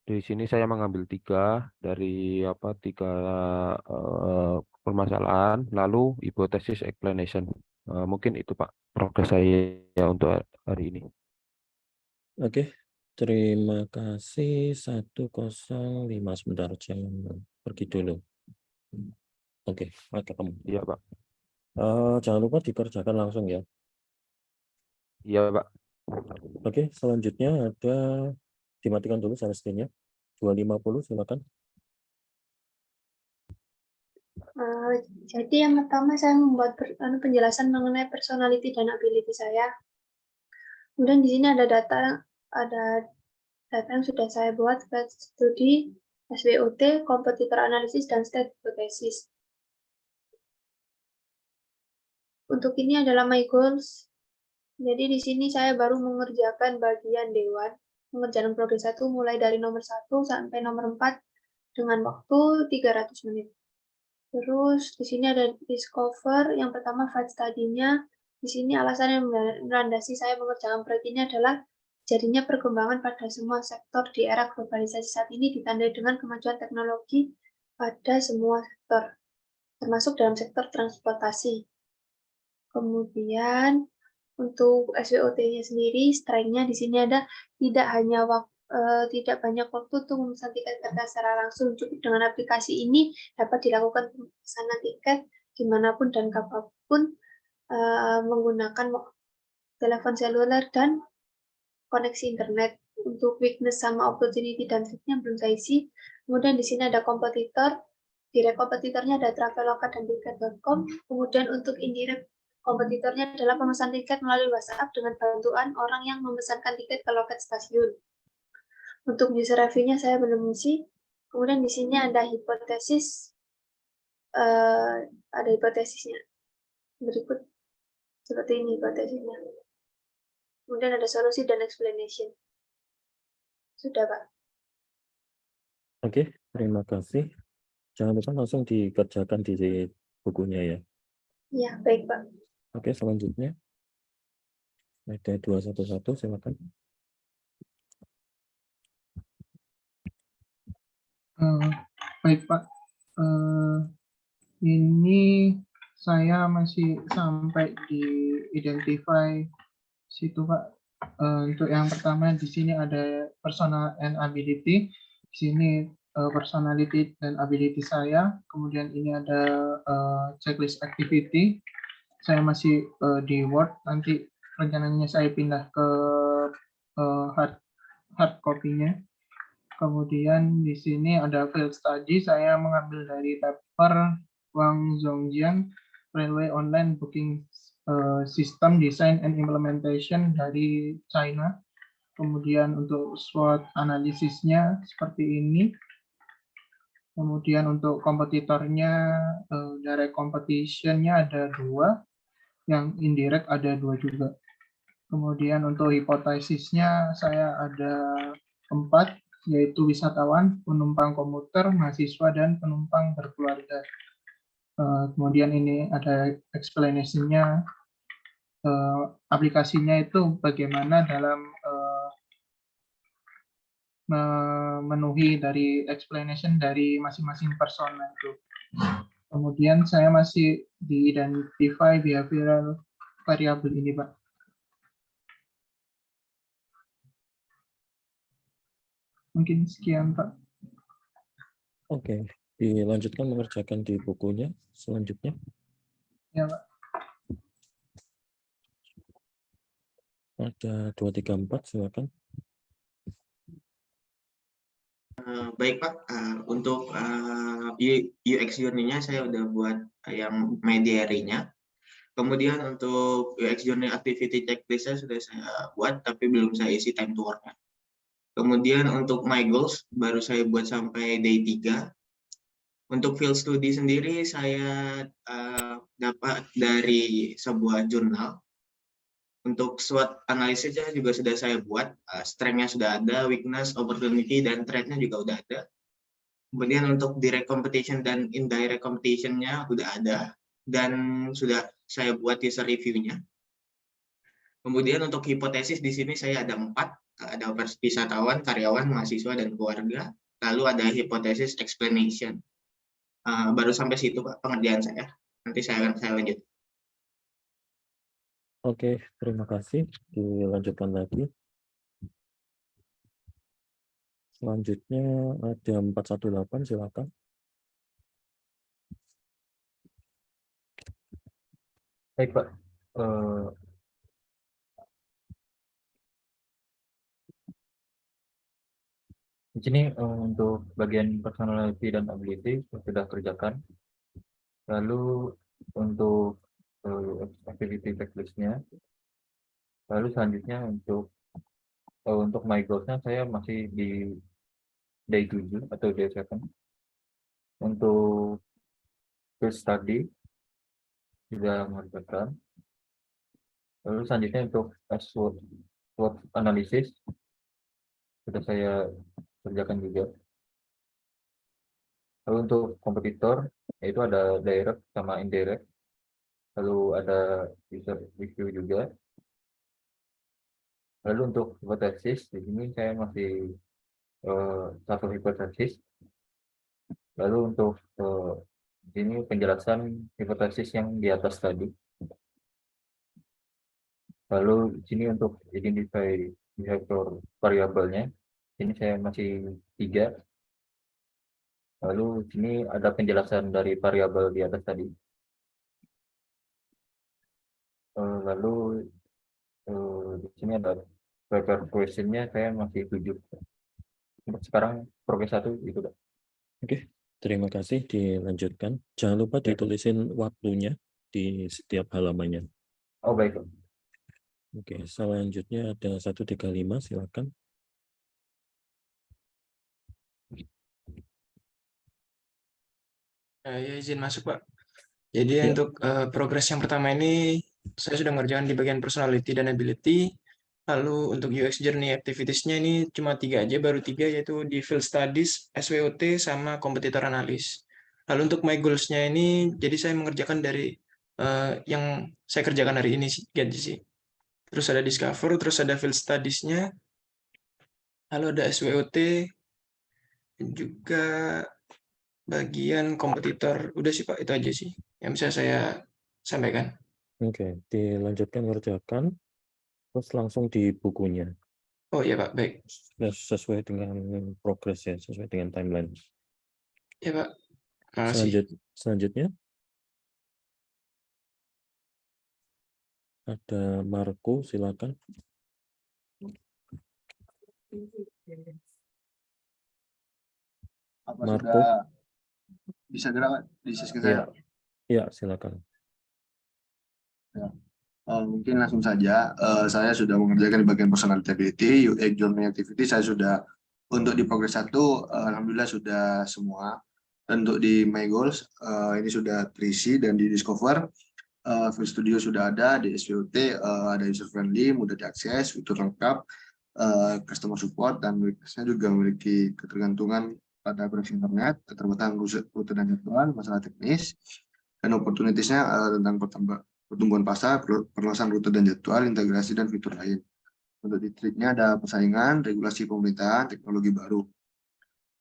J: di sini saya mengambil 3 dari 3 permasalahan. Lalu hipotesis explanation. Mungkin itu Pak progres saya untuk hari ini.
A: Oke, terima kasih. 105, sebentar, jangan pergi dulu. Oke, ketemu.
J: Iya Pak.
A: Jangan lupa dikerjakan langsung ya.
J: Iya Pak.
A: Oke, selanjutnya ada, dimatikan dulu share screen-nya. 250 silakan.
B: Jadi yang pertama saya membuat penjelasan mengenai personality dan ability saya. Kemudian di sini ada data yang sudah saya buat, case study, SWOT, competitor analysis, dan state hypothesis. Untuk ini adalah my goals. Jadi di sini saya baru mengerjakan bagian dewan, mengerjakan progres 1 mulai dari nomor 1 sampai nomor 4 dengan waktu 300 menit. Terus di sini ada discover, yang pertama fight study-nya. Di sini alasan yang melandasi saya mengerjakan proyek ini adalah jadinya perkembangan pada semua sektor di era globalisasi saat ini ditandai dengan kemajuan teknologi pada semua sektor, termasuk dalam sektor transportasi. Kemudian untuk SWOT-nya sendiri, strength-nya di sini ada tidak banyak waktu untuk memesan tiket kereta secara langsung. Cukup dengan aplikasi ini dapat dilakukan pemesanan tiket dimanapun dan kapanpun menggunakan telepon seluler dan koneksi internet. Untuk weakness sama opportunity dan threat-nya belum saya isi. Kemudian di sini ada kompetitor. Direct kompetitornya ada Traveloka dan Tiket.com. Kemudian untuk indirect kompetitornya adalah pemesan tiket melalui WhatsApp dengan bantuan orang yang memesankan tiket ke loket stasiun. Untuk user review-nya saya belum isi. Kemudian di sini ada hipotesis, ada hipotesisnya. Berikut seperti ini hipotesisnya. Kemudian ada solusi dan explanation. Sudah, Pak.
A: Oke, terima kasih. Jangan lupa langsung dikerjakan di bukunya ya.
B: Ya, baik, Pak.
A: Oke, selanjutnya ada 211, silakan.
C: Baik Pak, ini saya masih sampai di identify situ Pak. Untuk yang pertama di sini ada personal and ability. Di sini personality dan ability saya. Kemudian ini ada checklist activity. Saya masih di Word. Nanti rencananya saya pindah ke hard copy-nya. Kemudian di sini ada field study. Saya mengambil dari paper Wang Zhongjian Railway Online Booking System Design and Implementation dari China. Kemudian untuk SWOT analisisnya seperti ini. Kemudian untuk kompetitornya, direct competition-nya ada 2, yang indirect ada 2 juga. Kemudian untuk hipotesisnya saya ada 4, yaitu wisatawan, penumpang komuter, mahasiswa, dan penumpang berkeluarga. Kemudian ini ada explanation-nya, aplikasinya itu bagaimana dalam memenuhi dari explanation dari masing-masing persona itu. Kemudian saya masih di identify behavioral variable ini, Pak. Mungkin sekian, Pak.
A: Oke, dilanjutkan mengerjakan di bukunya selanjutnya.
C: Ya, Pak.
A: Ada 234, silakan.
L: Baik Pak, untuk UX journey-nya saya udah buat yang my diary-nya. Kemudian untuk UX journey activity checklist-nya sudah saya buat, tapi belum saya isi time to work-nya. Kemudian untuk my goals baru saya buat sampai day 3. Untuk field study sendiri saya dapat dari sebuah jurnal. Untuk SWOT analisisnya juga sudah saya buat, strength-nya sudah ada, weakness, opportunity, dan threat-nya juga udah ada. Kemudian untuk direct competition dan indirect competition-nya udah ada, dan sudah saya buat user review-nya. Kemudian untuk hipotesis di sini saya ada 4, ada wisatawan, karyawan, mahasiswa, dan keluarga. Lalu ada hipotesis explanation. Baru sampai situ Pak pengerjaan saya. Nanti saya lanjut.
A: Oke, terima kasih. Dilanjutkan lagi. Selanjutnya ada 418, silakan.
V: Baik Pak,
H: Di sini untuk bagian personality dan ability saya sudah kerjakan. Lalu untuk activity checklistnya. Lalu selanjutnya untuk my goals-nya saya masih di day 7 atau day 7. Untuk case study juga mengerjakan. Lalu selanjutnya untuk SWOT analysis sudah saya kerjakan juga. Lalu untuk kompetitor yaitu ada direct sama indirect. Lalu ada user review juga. Lalu untuk hipotesis di sini saya masih satu hipotesis. Lalu untuk ini penjelasan hipotesis yang di atas tadi. Lalu di sini untuk identify behavior variabelnya, ini saya masih 3. Lalu di sini ada penjelasan dari variabel di atas tadi. Lalu di sini ada paper question-nya saya masih 7. Untuk sekarang progres 1 itu udah.
A: Oke, terima kasih. Dilanjutkan. Jangan lupa ditulisin waktunya di setiap halamannya.
H: Oh baik.
A: Oke, selanjutnya ada 135, silakan.
V: Ya, izin masuk, Pak. Jadi untuk progres yang pertama ini, saya sudah mengerjakan di bagian personality dan ability. Lalu untuk UX Journey Activities-nya ini cuma 3 aja, baru 3, yaitu di Field Studies, SWOT, sama Competitor Analysis. Lalu untuk My Goals-nya ini, jadi saya mengerjakan dari yang saya kerjakan hari ini sih. Terus ada Discover, terus ada Field Studies-nya, lalu ada SWOT, juga bagian kompetitor. Udah sih Pak, itu aja sih yang bisa saya sampaikan.
A: Oke, dilanjutkan kerjakan, terus langsung di bukunya.
V: Oh iya Pak, baik.
A: Sesuai dengan progres ya, sesuai dengan timeline.
V: Ya Pak, makasih.
A: Selanjutnya ada Marco, silakan.
E: Apa
A: Marco.
E: sudah bisa gerak di sesi saya?
A: Ya, silakan.
E: Ya. Mungkin langsung saja, saya sudah mengerjakan di bagian personality ability, UX journey activity saya sudah, untuk di progress 1, alhamdulillah sudah semua. Dan untuk di my goals, ini sudah terisi, dan di discover, Field Studio sudah ada, di SWOT ada user friendly, mudah diakses, fitur lengkap, customer support, dan weakness-nya juga memiliki ketergantungan pada koneksi internet, keterbatasan rute dan jadwal, masalah teknis, dan opportunities-nya tentang pertumbuhan pasar, perluasan rute dan jadwal, integrasi, dan fitur lain. Untuk di triknya ada persaingan, regulasi pemerintahan, teknologi baru.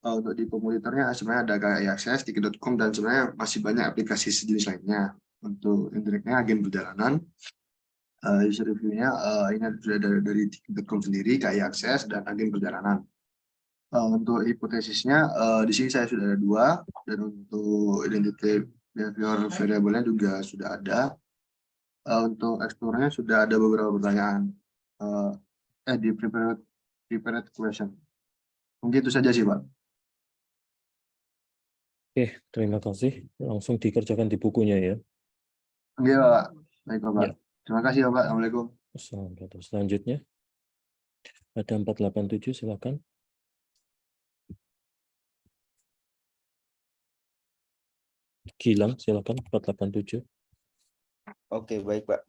E: Untuk di kompetitornya sebenarnya ada kayak Access, Tiket.com, dan sebenarnya masih banyak aplikasi sejenis lainnya. Untuk indirectnya agen perjalanan, user review-nya ini sudah dari Tiket.com sendiri, kayak Access, dan agen perjalanan. Untuk hipotesisnya di sini saya sudah ada 2, dan untuk identity behavior variable-nya juga sudah ada. Untuk explore-nya sudah ada beberapa pertanyaan di prepared question. Mungkin itu saja sih Pak.
A: Oke, terima kasih. Langsung dikerjakan di bukunya ya.
E: Oke Pak, baik Pak.
A: Ya.
E: Terima kasih Pak. Assalamualaikum.
A: Assalamualaikum. Selanjutnya ada 487, silakan. Gilang, silakan 487.
K: Oke, baik Pak.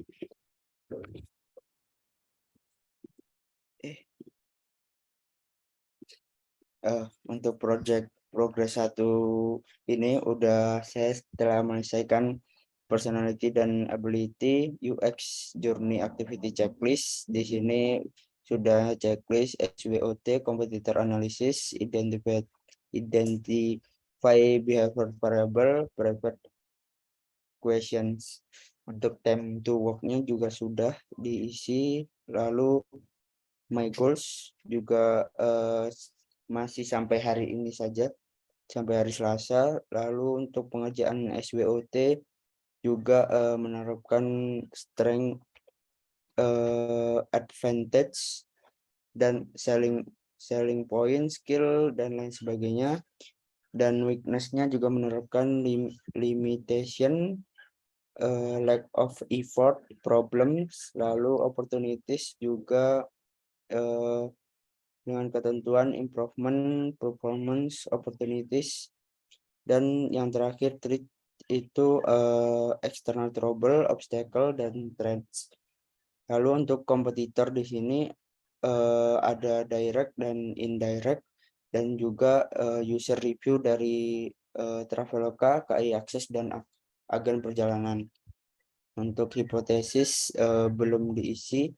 K: Untuk project progress 1 ini udah saya telah menyelesaikan personality dan ability, UX journey activity checklist. Di sini sudah checklist SWOT, competitor analysis, identify behavior variable, private questions. Untuk time to work-nya juga sudah diisi. Lalu my goals juga masih sampai hari ini saja, sampai hari Selasa. Lalu untuk pengerjaan SWOT juga menerapkan strength, advantage, dan selling selling point, skill, dan lain sebagainya. Dan weakness-nya juga menerapkan limitation, lack of effort, problems, lalu opportunities juga dengan ketentuan improvement, performance, opportunities, dan yang terakhir treat itu external trouble, obstacle, dan threats. Lalu untuk kompetitor di sini ada direct dan indirect, dan juga user review dari Traveloka, KAI Akses, dan agen perjalanan. Untuk hipotesis belum diisi.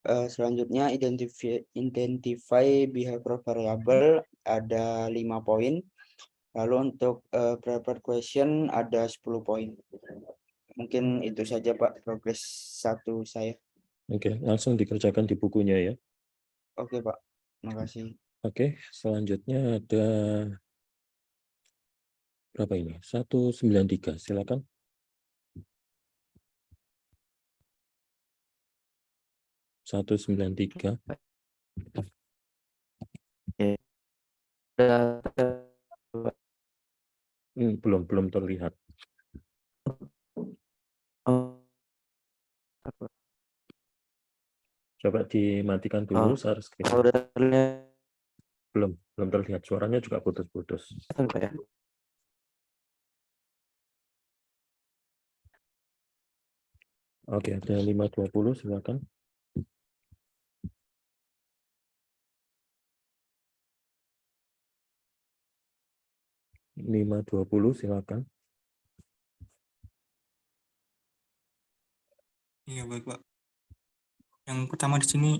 K: Selanjutnya identify behavior variable ada 5 poin. Lalu untuk prepared question ada 10 poin. Mungkin itu saja Pak progres 1 saya.
A: Oke, langsung dikerjakan di bukunya ya.
K: Oke Pak, terima kasih.
A: Oke, selanjutnya ada berapa ini? 193, silakan. Satu 193. Belum terlihat. Coba dimatikan dulu share screen. Belum terlihat, suaranya juga putus-putus. Oke, ada 520, silakan. Silakan.
D: Iya, baik, Pak. Yang pertama di sini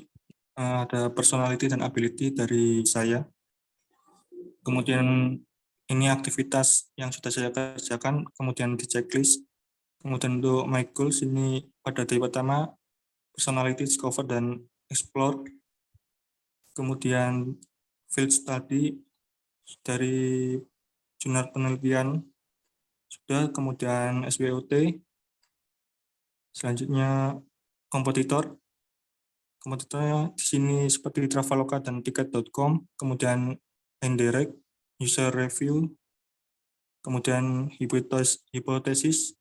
D: ada personality dan ability dari saya. Kemudian ini aktivitas yang sudah saya kerjakan, kemudian di checklist. Kemudian untuk my goals ini pada day pertama, personality, discover, dan explore. Kemudian field study dari jurnal penelitian sudah, kemudian SWOT. Selanjutnya kompetitor. Kompetitornya di sini seperti Traveloka dan tiket.com, kemudian indirect, user review, kemudian hipotesis.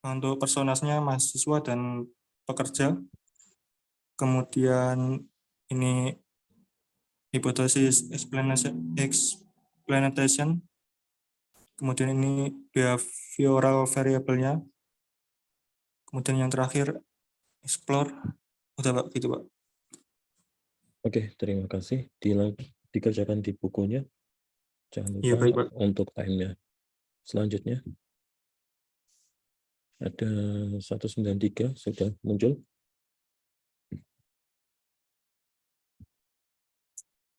D: Untuk personasnya mahasiswa dan pekerja. Kemudian ini hipotesis explanation. Kemudian ini behavioral variable-nya. Kemudian yang terakhir explore. Udah Pak, gitu Pak.
A: Oke, terima kasih. Dikerjakan di bukunya. Jangan lupa
D: Iya, baik, Pak.
A: untuk time-nya. Selanjutnya ada 193 sudah muncul.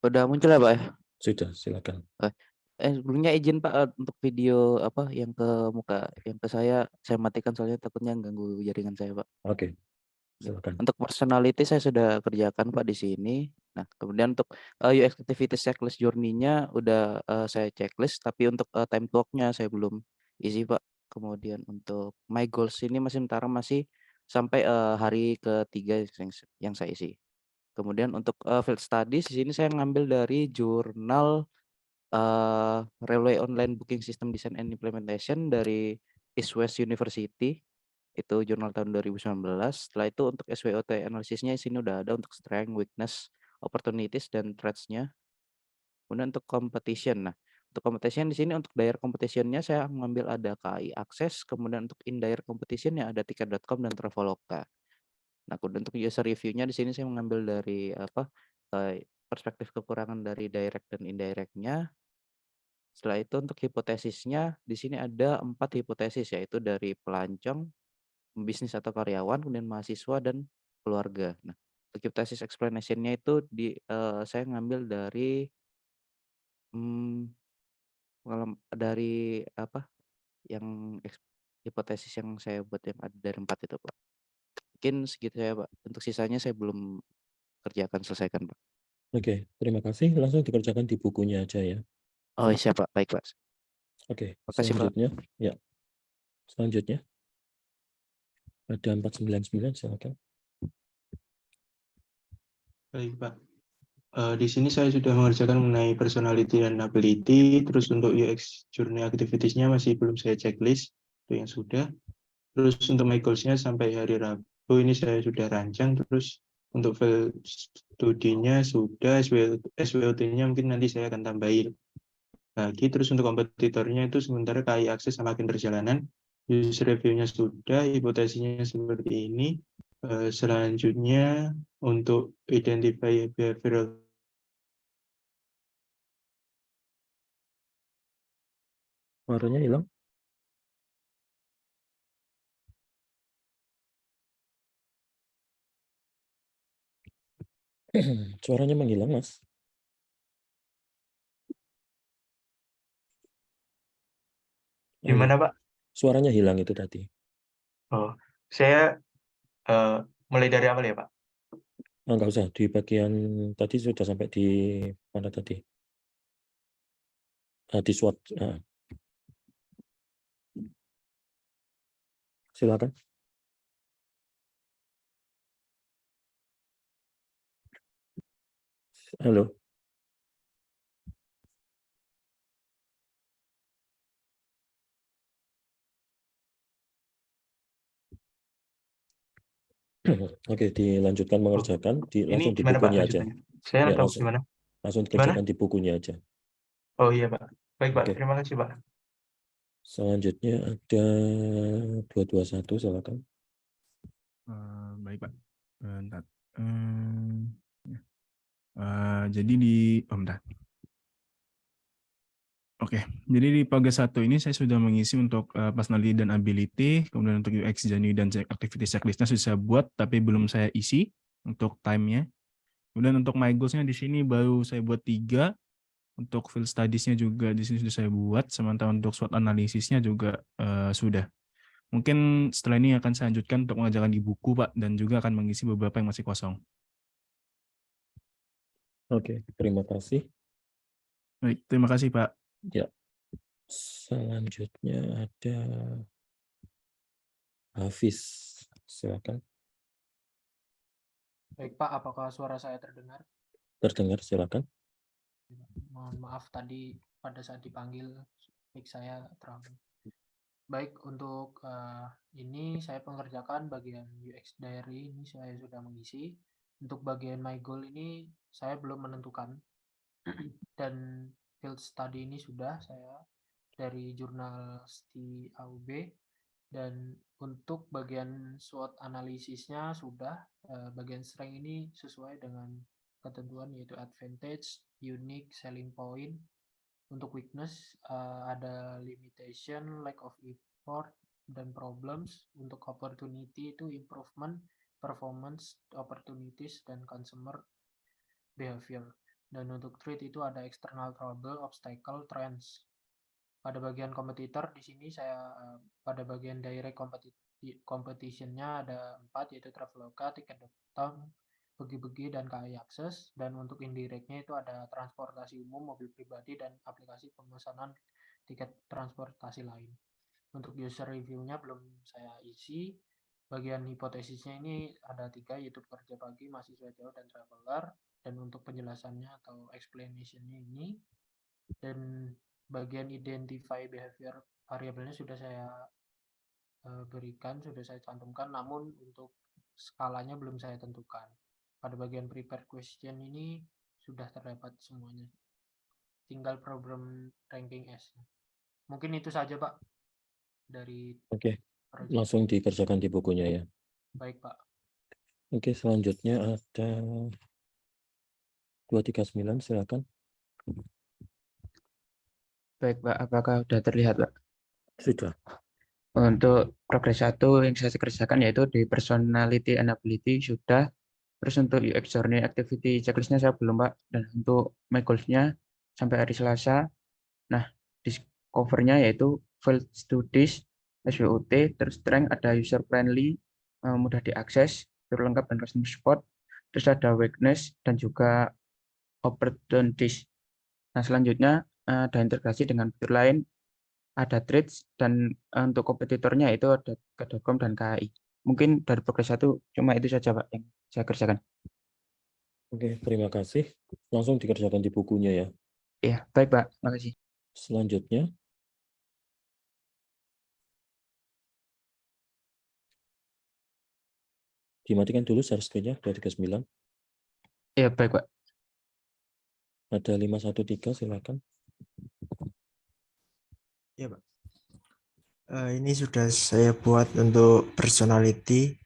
M: Udah muncul ya Pak ya?
A: Sudah, silakan.
M: Sebelumnya izin Pak untuk video apa yang ke muka, yang ke saya matikan soalnya takutnya ganggu jaringan saya Pak.
A: Oke, silakan.
M: Untuk personality saya sudah kerjakan Pak di sini. Nah, kemudian untuk UX activity checklist journey-nya udah saya checklist, tapi untuk time clock-nya saya belum isi Pak. Kemudian untuk my goals ini masih sampai hari ketiga yang saya isi. Kemudian untuk field studies di sini saya ngambil dari jurnal Railway Online Booking System Design and Implementation dari East West University. Itu jurnal tahun 2019. Setelah itu untuk SWOT analisisnya di sini udah ada untuk strength, weakness, opportunities, dan threats-nya. Kemudian untuk competition. Nah, untuk competition di sini untuk direct competition-nya saya mengambil ada KAI Akses, kemudian untuk indirect competition-nya ada tiket.com dan Traveloka. Nah, kemudian untuk user review-nya di sini saya mengambil dari perspektif kekurangan dari direct dan indirect-nya. Setelah itu untuk hipotesisnya di sini ada 4 hipotesis, yaitu dari pelancong, bisnis atau karyawan, kemudian mahasiswa, dan keluarga. Nah, untuk hipotesis explanation-nya itu saya ngambil dari dari yang hipotesis yang saya buat yang ada dari 4 itu Pak. Mungkin segitu ya Pak. Untuk sisanya saya belum selesaikan Pak.
A: Oke, terima kasih. Langsung dikerjakan di bukunya aja ya.
M: Oh siap Pak, baik Pak.
A: Oke,
M: Makasih, Pak.
A: selanjutnya ya. Selanjutnya ada 499, silakan.
D: Baik Pak.
C: Di sini saya sudah mengerjakan mengenai personality dan ability, terus untuk UX journey activities-nya masih belum saya checklist, itu yang sudah. Terus untuk my goals-nya sampai hari Rabu ini saya sudah rancang, terus untuk file studinya sudah, SWOT-nya mungkin nanti saya akan tambahin lagi. Terus untuk kompetitornya itu sementara KAI akses sama agen perjalanan, user review-nya sudah, hipotesisnya seperti ini. Selanjutnya untuk identify behavioral
A: Suaranya hilang. Suaranya menghilang, Mas.
C: Gimana, Pak?
A: Suaranya hilang itu tadi.
C: Oh, saya mulai dari awal ya, Pak?
A: Enggak usah, di bagian tadi sudah sampai di mana tadi? Di SWOT. Silakan. Halo. Oke, dilanjutkan mengerjakan, langsung di
C: gimana, Pak,
A: bukunya aja.
C: lanjutannya? Saya
A: Ya,
C: atau gimana?
A: langsung
C: Gimana?
A: dikerjakan di bukunya aja.
C: Oh iya, Pak. Baik, Pak.
A: Oke.
C: Terima kasih, Pak.
A: Selanjutnya ada 221, silakan.
N: Baik, Pak. Bentar. Jadi bentar. Oke, jadi di Progress 1 ini saya sudah mengisi untuk personality dan ability, kemudian untuk UX journey dan activity checklist-nya sudah saya buat, tapi belum saya isi untuk time-nya. Kemudian untuk my goals-nya di sini baru saya buat 3, untuk field studies-nya juga di sini sudah saya buat, sementara untuk SWOT analisisnya juga sudah. Mungkin setelah ini akan saya lanjutkan untuk mengerjakan di buku, Pak, dan juga akan mengisi beberapa yang masih kosong.
A: Oke, terima kasih.
N: Baik, terima kasih, Pak.
A: Ya, selanjutnya ada Hafiz, silakan.
G: Baik Pak, apakah suara saya terdengar?
A: Terdengar, silakan.
G: Mohon maaf tadi pada saat dipanggil mic saya terang. Baik, untuk ini saya pengerjakan bagian UX diary ini saya sudah mengisi. Untuk bagian my goal ini saya belum menentukan. Dan field study ini sudah saya dari jurnal di AUB. Dan untuk bagian SWOT analisisnya sudah, bagian strength ini sesuai dengan ketentuan yaitu advantage, unique, selling point. Untuk weakness ada limitation, lack of effort, dan problems. Untuk opportunity itu improvement, performance, opportunities, dan consumer behavior. Dan untuk threat itu ada external trouble, obstacle, trends. Pada bagian kompetitor di sini saya pada bagian direct competition-nya ada 4 yaitu Traveloka, Tiket.com, Begi-Begi, dan KAI Akses. Dan untuk indirect-nya itu ada transportasi umum, mobil pribadi, dan aplikasi pemesanan tiket transportasi lain. Untuk user review-nya belum saya isi. Bagian hipotesisnya ini ada 3 yaitu pekerja pagi, mahasiswa jauh, dan traveler. Dan untuk penjelasannya atau explanation-nya ini. Dan bagian identify behavior variabelnya sudah saya berikan, sudah saya cantumkan, namun untuk skalanya belum saya tentukan. Pada bagian prepare question ini sudah terdapat semuanya. Tinggal problem ranking S. Mungkin itu saja, Pak. Dari
A: Oke, langsung dikerjakan di bukunya ya.
G: Baik, Pak.
A: Oke, selanjutnya ada 239, silakan.
M: Baik, Pak. Apakah sudah terlihat, Pak?
A: Sudah.
M: Untuk progres 1 yang saya kerjakan yaitu di personality and ability sudah. Terus untuk UX journey activity checklist-nya saya belum, Pak. Dan untuk my goals-nya sampai hari Selasa. Nah, discover-nya yaitu field studies, SWOT, terus strength ada user friendly, mudah diakses, fitur lengkap dan customer support. Terus ada weakness dan juga opportunities. Nah, selanjutnya ada integrasi dengan fitur lain, ada trades, dan untuk kompetitornya itu ada Tiket.com dan KAI. Mungkin dari progres 1 cuma itu saja, Pak, yang saya kerjakan.
A: Oke, terima kasih. Langsung dikerjakan di bukunya ya.
I: Iya, baik Pak. Makasih.
A: Selanjutnya, dimatikan dulu share screen-nya 239.
I: Iya, baik Pak.
A: Ada 513, silakan.
Q: Ya, Pak. Ini sudah saya buat untuk personality.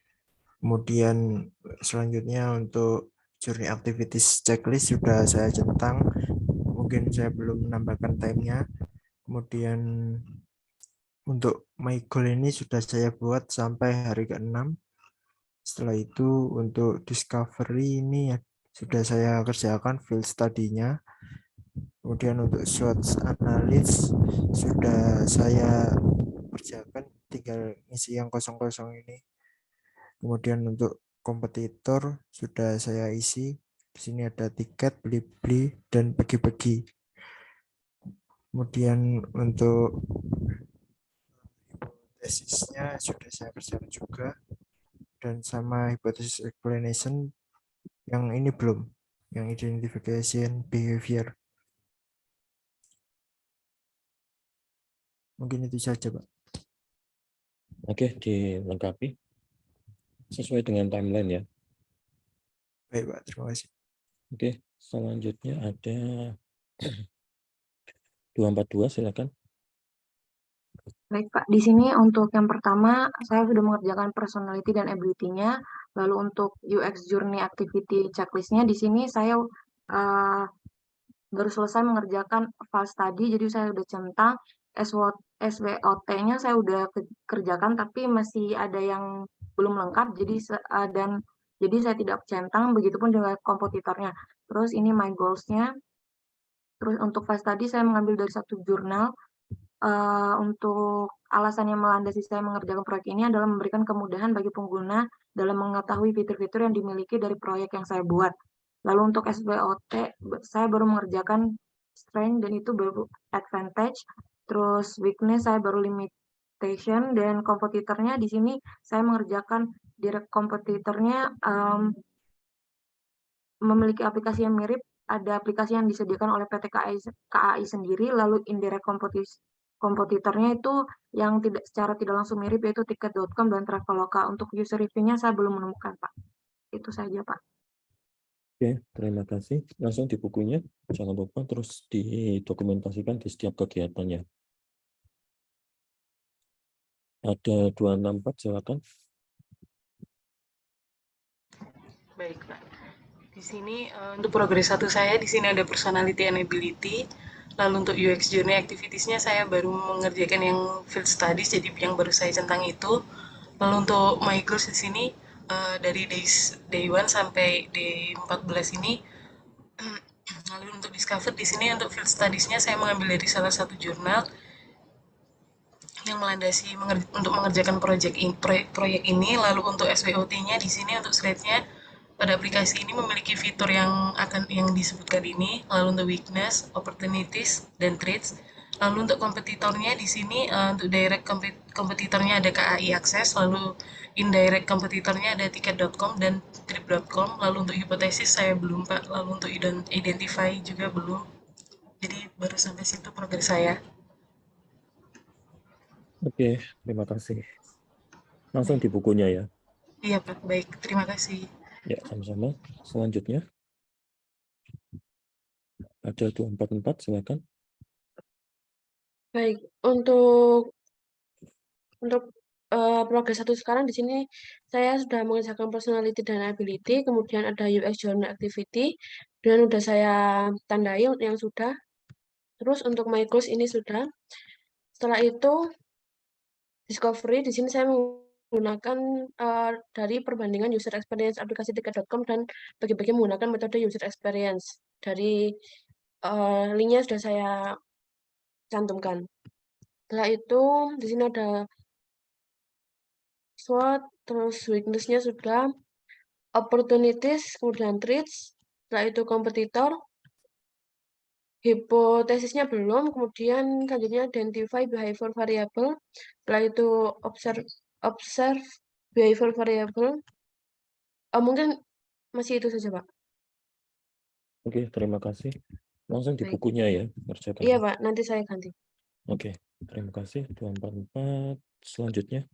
Q: Kemudian selanjutnya untuk journey activities checklist sudah saya centang. Mungkin saya belum menambahkan time-nya. Kemudian untuk my goal ini sudah saya buat sampai hari ke-6. Setelah itu untuk discovery ini sudah saya kerjakan field study-nya. Kemudian untuk SWOT analysis sudah saya kerjakan, tinggal isi yang kosong-kosong ini. Kemudian untuk kompetitor sudah saya isi. Di sini ada tiket, beli-beli, dan bagi-bagi. Kemudian untuk tesisnya sudah saya kerjakan juga. Dan sama hypothesis explanation yang ini belum, yang identification behavior. Mungkin itu saja, Pak.
A: Oke, dilengkapi sesuai dengan timeline ya.
Q: Baik, Pak. Terima kasih.
A: Oke, selanjutnya ada 242, silakan.
S: Baik, Pak. Di sini untuk yang pertama, saya sudah mengerjakan personality dan ability-nya. Lalu untuk UX Journey Activity Checklist-nya, di sini saya baru selesai mengerjakan file study, jadi saya udah centang. SWOT-nya saya udah kerjakan, tapi masih ada yang belum lengkap, jadi saya tidak centang, begitupun dengan kompetitornya. Terus ini my goals-nya. Terus untuk file study saya mengambil dari satu jurnal. Untuk alasan yang melandasi saya mengerjakan proyek ini adalah memberikan kemudahan bagi pengguna dalam mengetahui fitur-fitur yang dimiliki dari proyek yang saya buat. Lalu untuk SWOT, saya baru mengerjakan strength dan itu baru advantage. Terus weakness saya baru limitation, dan kompetitornya di sini saya mengerjakan direct kompetitornya memiliki aplikasi yang mirip. Ada aplikasi yang disediakan oleh PT KAI sendiri, lalu indirect kompetitornya itu yang secara tidak langsung mirip, yaitu tiket.com dan Traveloka. Untuk user review-nya saya belum menemukan, Pak. Itu saja, Pak.
A: Oke, terima kasih. Langsung di bukunya, jangan lupa terus didokumentasikan di setiap kegiatannya. Ada 264, silakan.
T: Baik, Pak. Di sini untuk progres 1 saya di sini ada personality and ability. Lalu untuk UX journey activities-nya saya baru mengerjakan yang field studies, jadi yang baru saya centang itu. Lalu untuk my goals di sini dari day 1 sampai day 14 ini. Lalu untuk discover di sini untuk field studies-nya saya mengambil dari salah satu jurnal yang melandasi untuk mengerjakan proyek ini. Lalu untuk SWOT-nya di sini untuk slide-nya pada aplikasi ini memiliki fitur yang disebutkan ini. Lalu untuk weakness, opportunities, dan threats. Lalu untuk kompetitornya di sini untuk direct kompetitornya ada KAI Access, lalu indirect kompetitornya ada tiket.com dan trip.com. Lalu untuk hipotesis saya belum, Pak. Lalu untuk identify juga belum. Jadi baru sampai situ progres saya.
A: Oke, terima kasih. Langsung di bukunya ya.
T: Iya, Pak. Baik, terima kasih.
A: Ya, sama-sama. Selanjutnya ada 244, silakan.
X: Baik, untuk progres 1 sekarang di sini saya sudah mengerjakan personality dan ability, kemudian ada UX journey activity, dan sudah saya tandai yang sudah. Terus untuk my goals ini sudah. Setelah itu discovery, di sini saya menggunakan dari perbandingan user experience aplikasi tiket.com dan bagi-bagi menggunakan metode user experience. Dari linknya sudah saya cantumkan. Setelah itu di sini ada SWOT, terus weakness-nya sudah, opportunities, kemudian threats, setelah itu kompetitor, hipotesisnya belum, kemudian selanjutnya identify behavior variable, setelah itu observe behavior variable. Mungkin masih itu saja, Pak.
A: Oke, terima kasih. Langsung di
X: Baik.
A: bukunya ya,
X: Iya,
A: ngerjakannya.
X: Pak, nanti saya ganti.
A: Oke, terima kasih 244. Selanjutnya.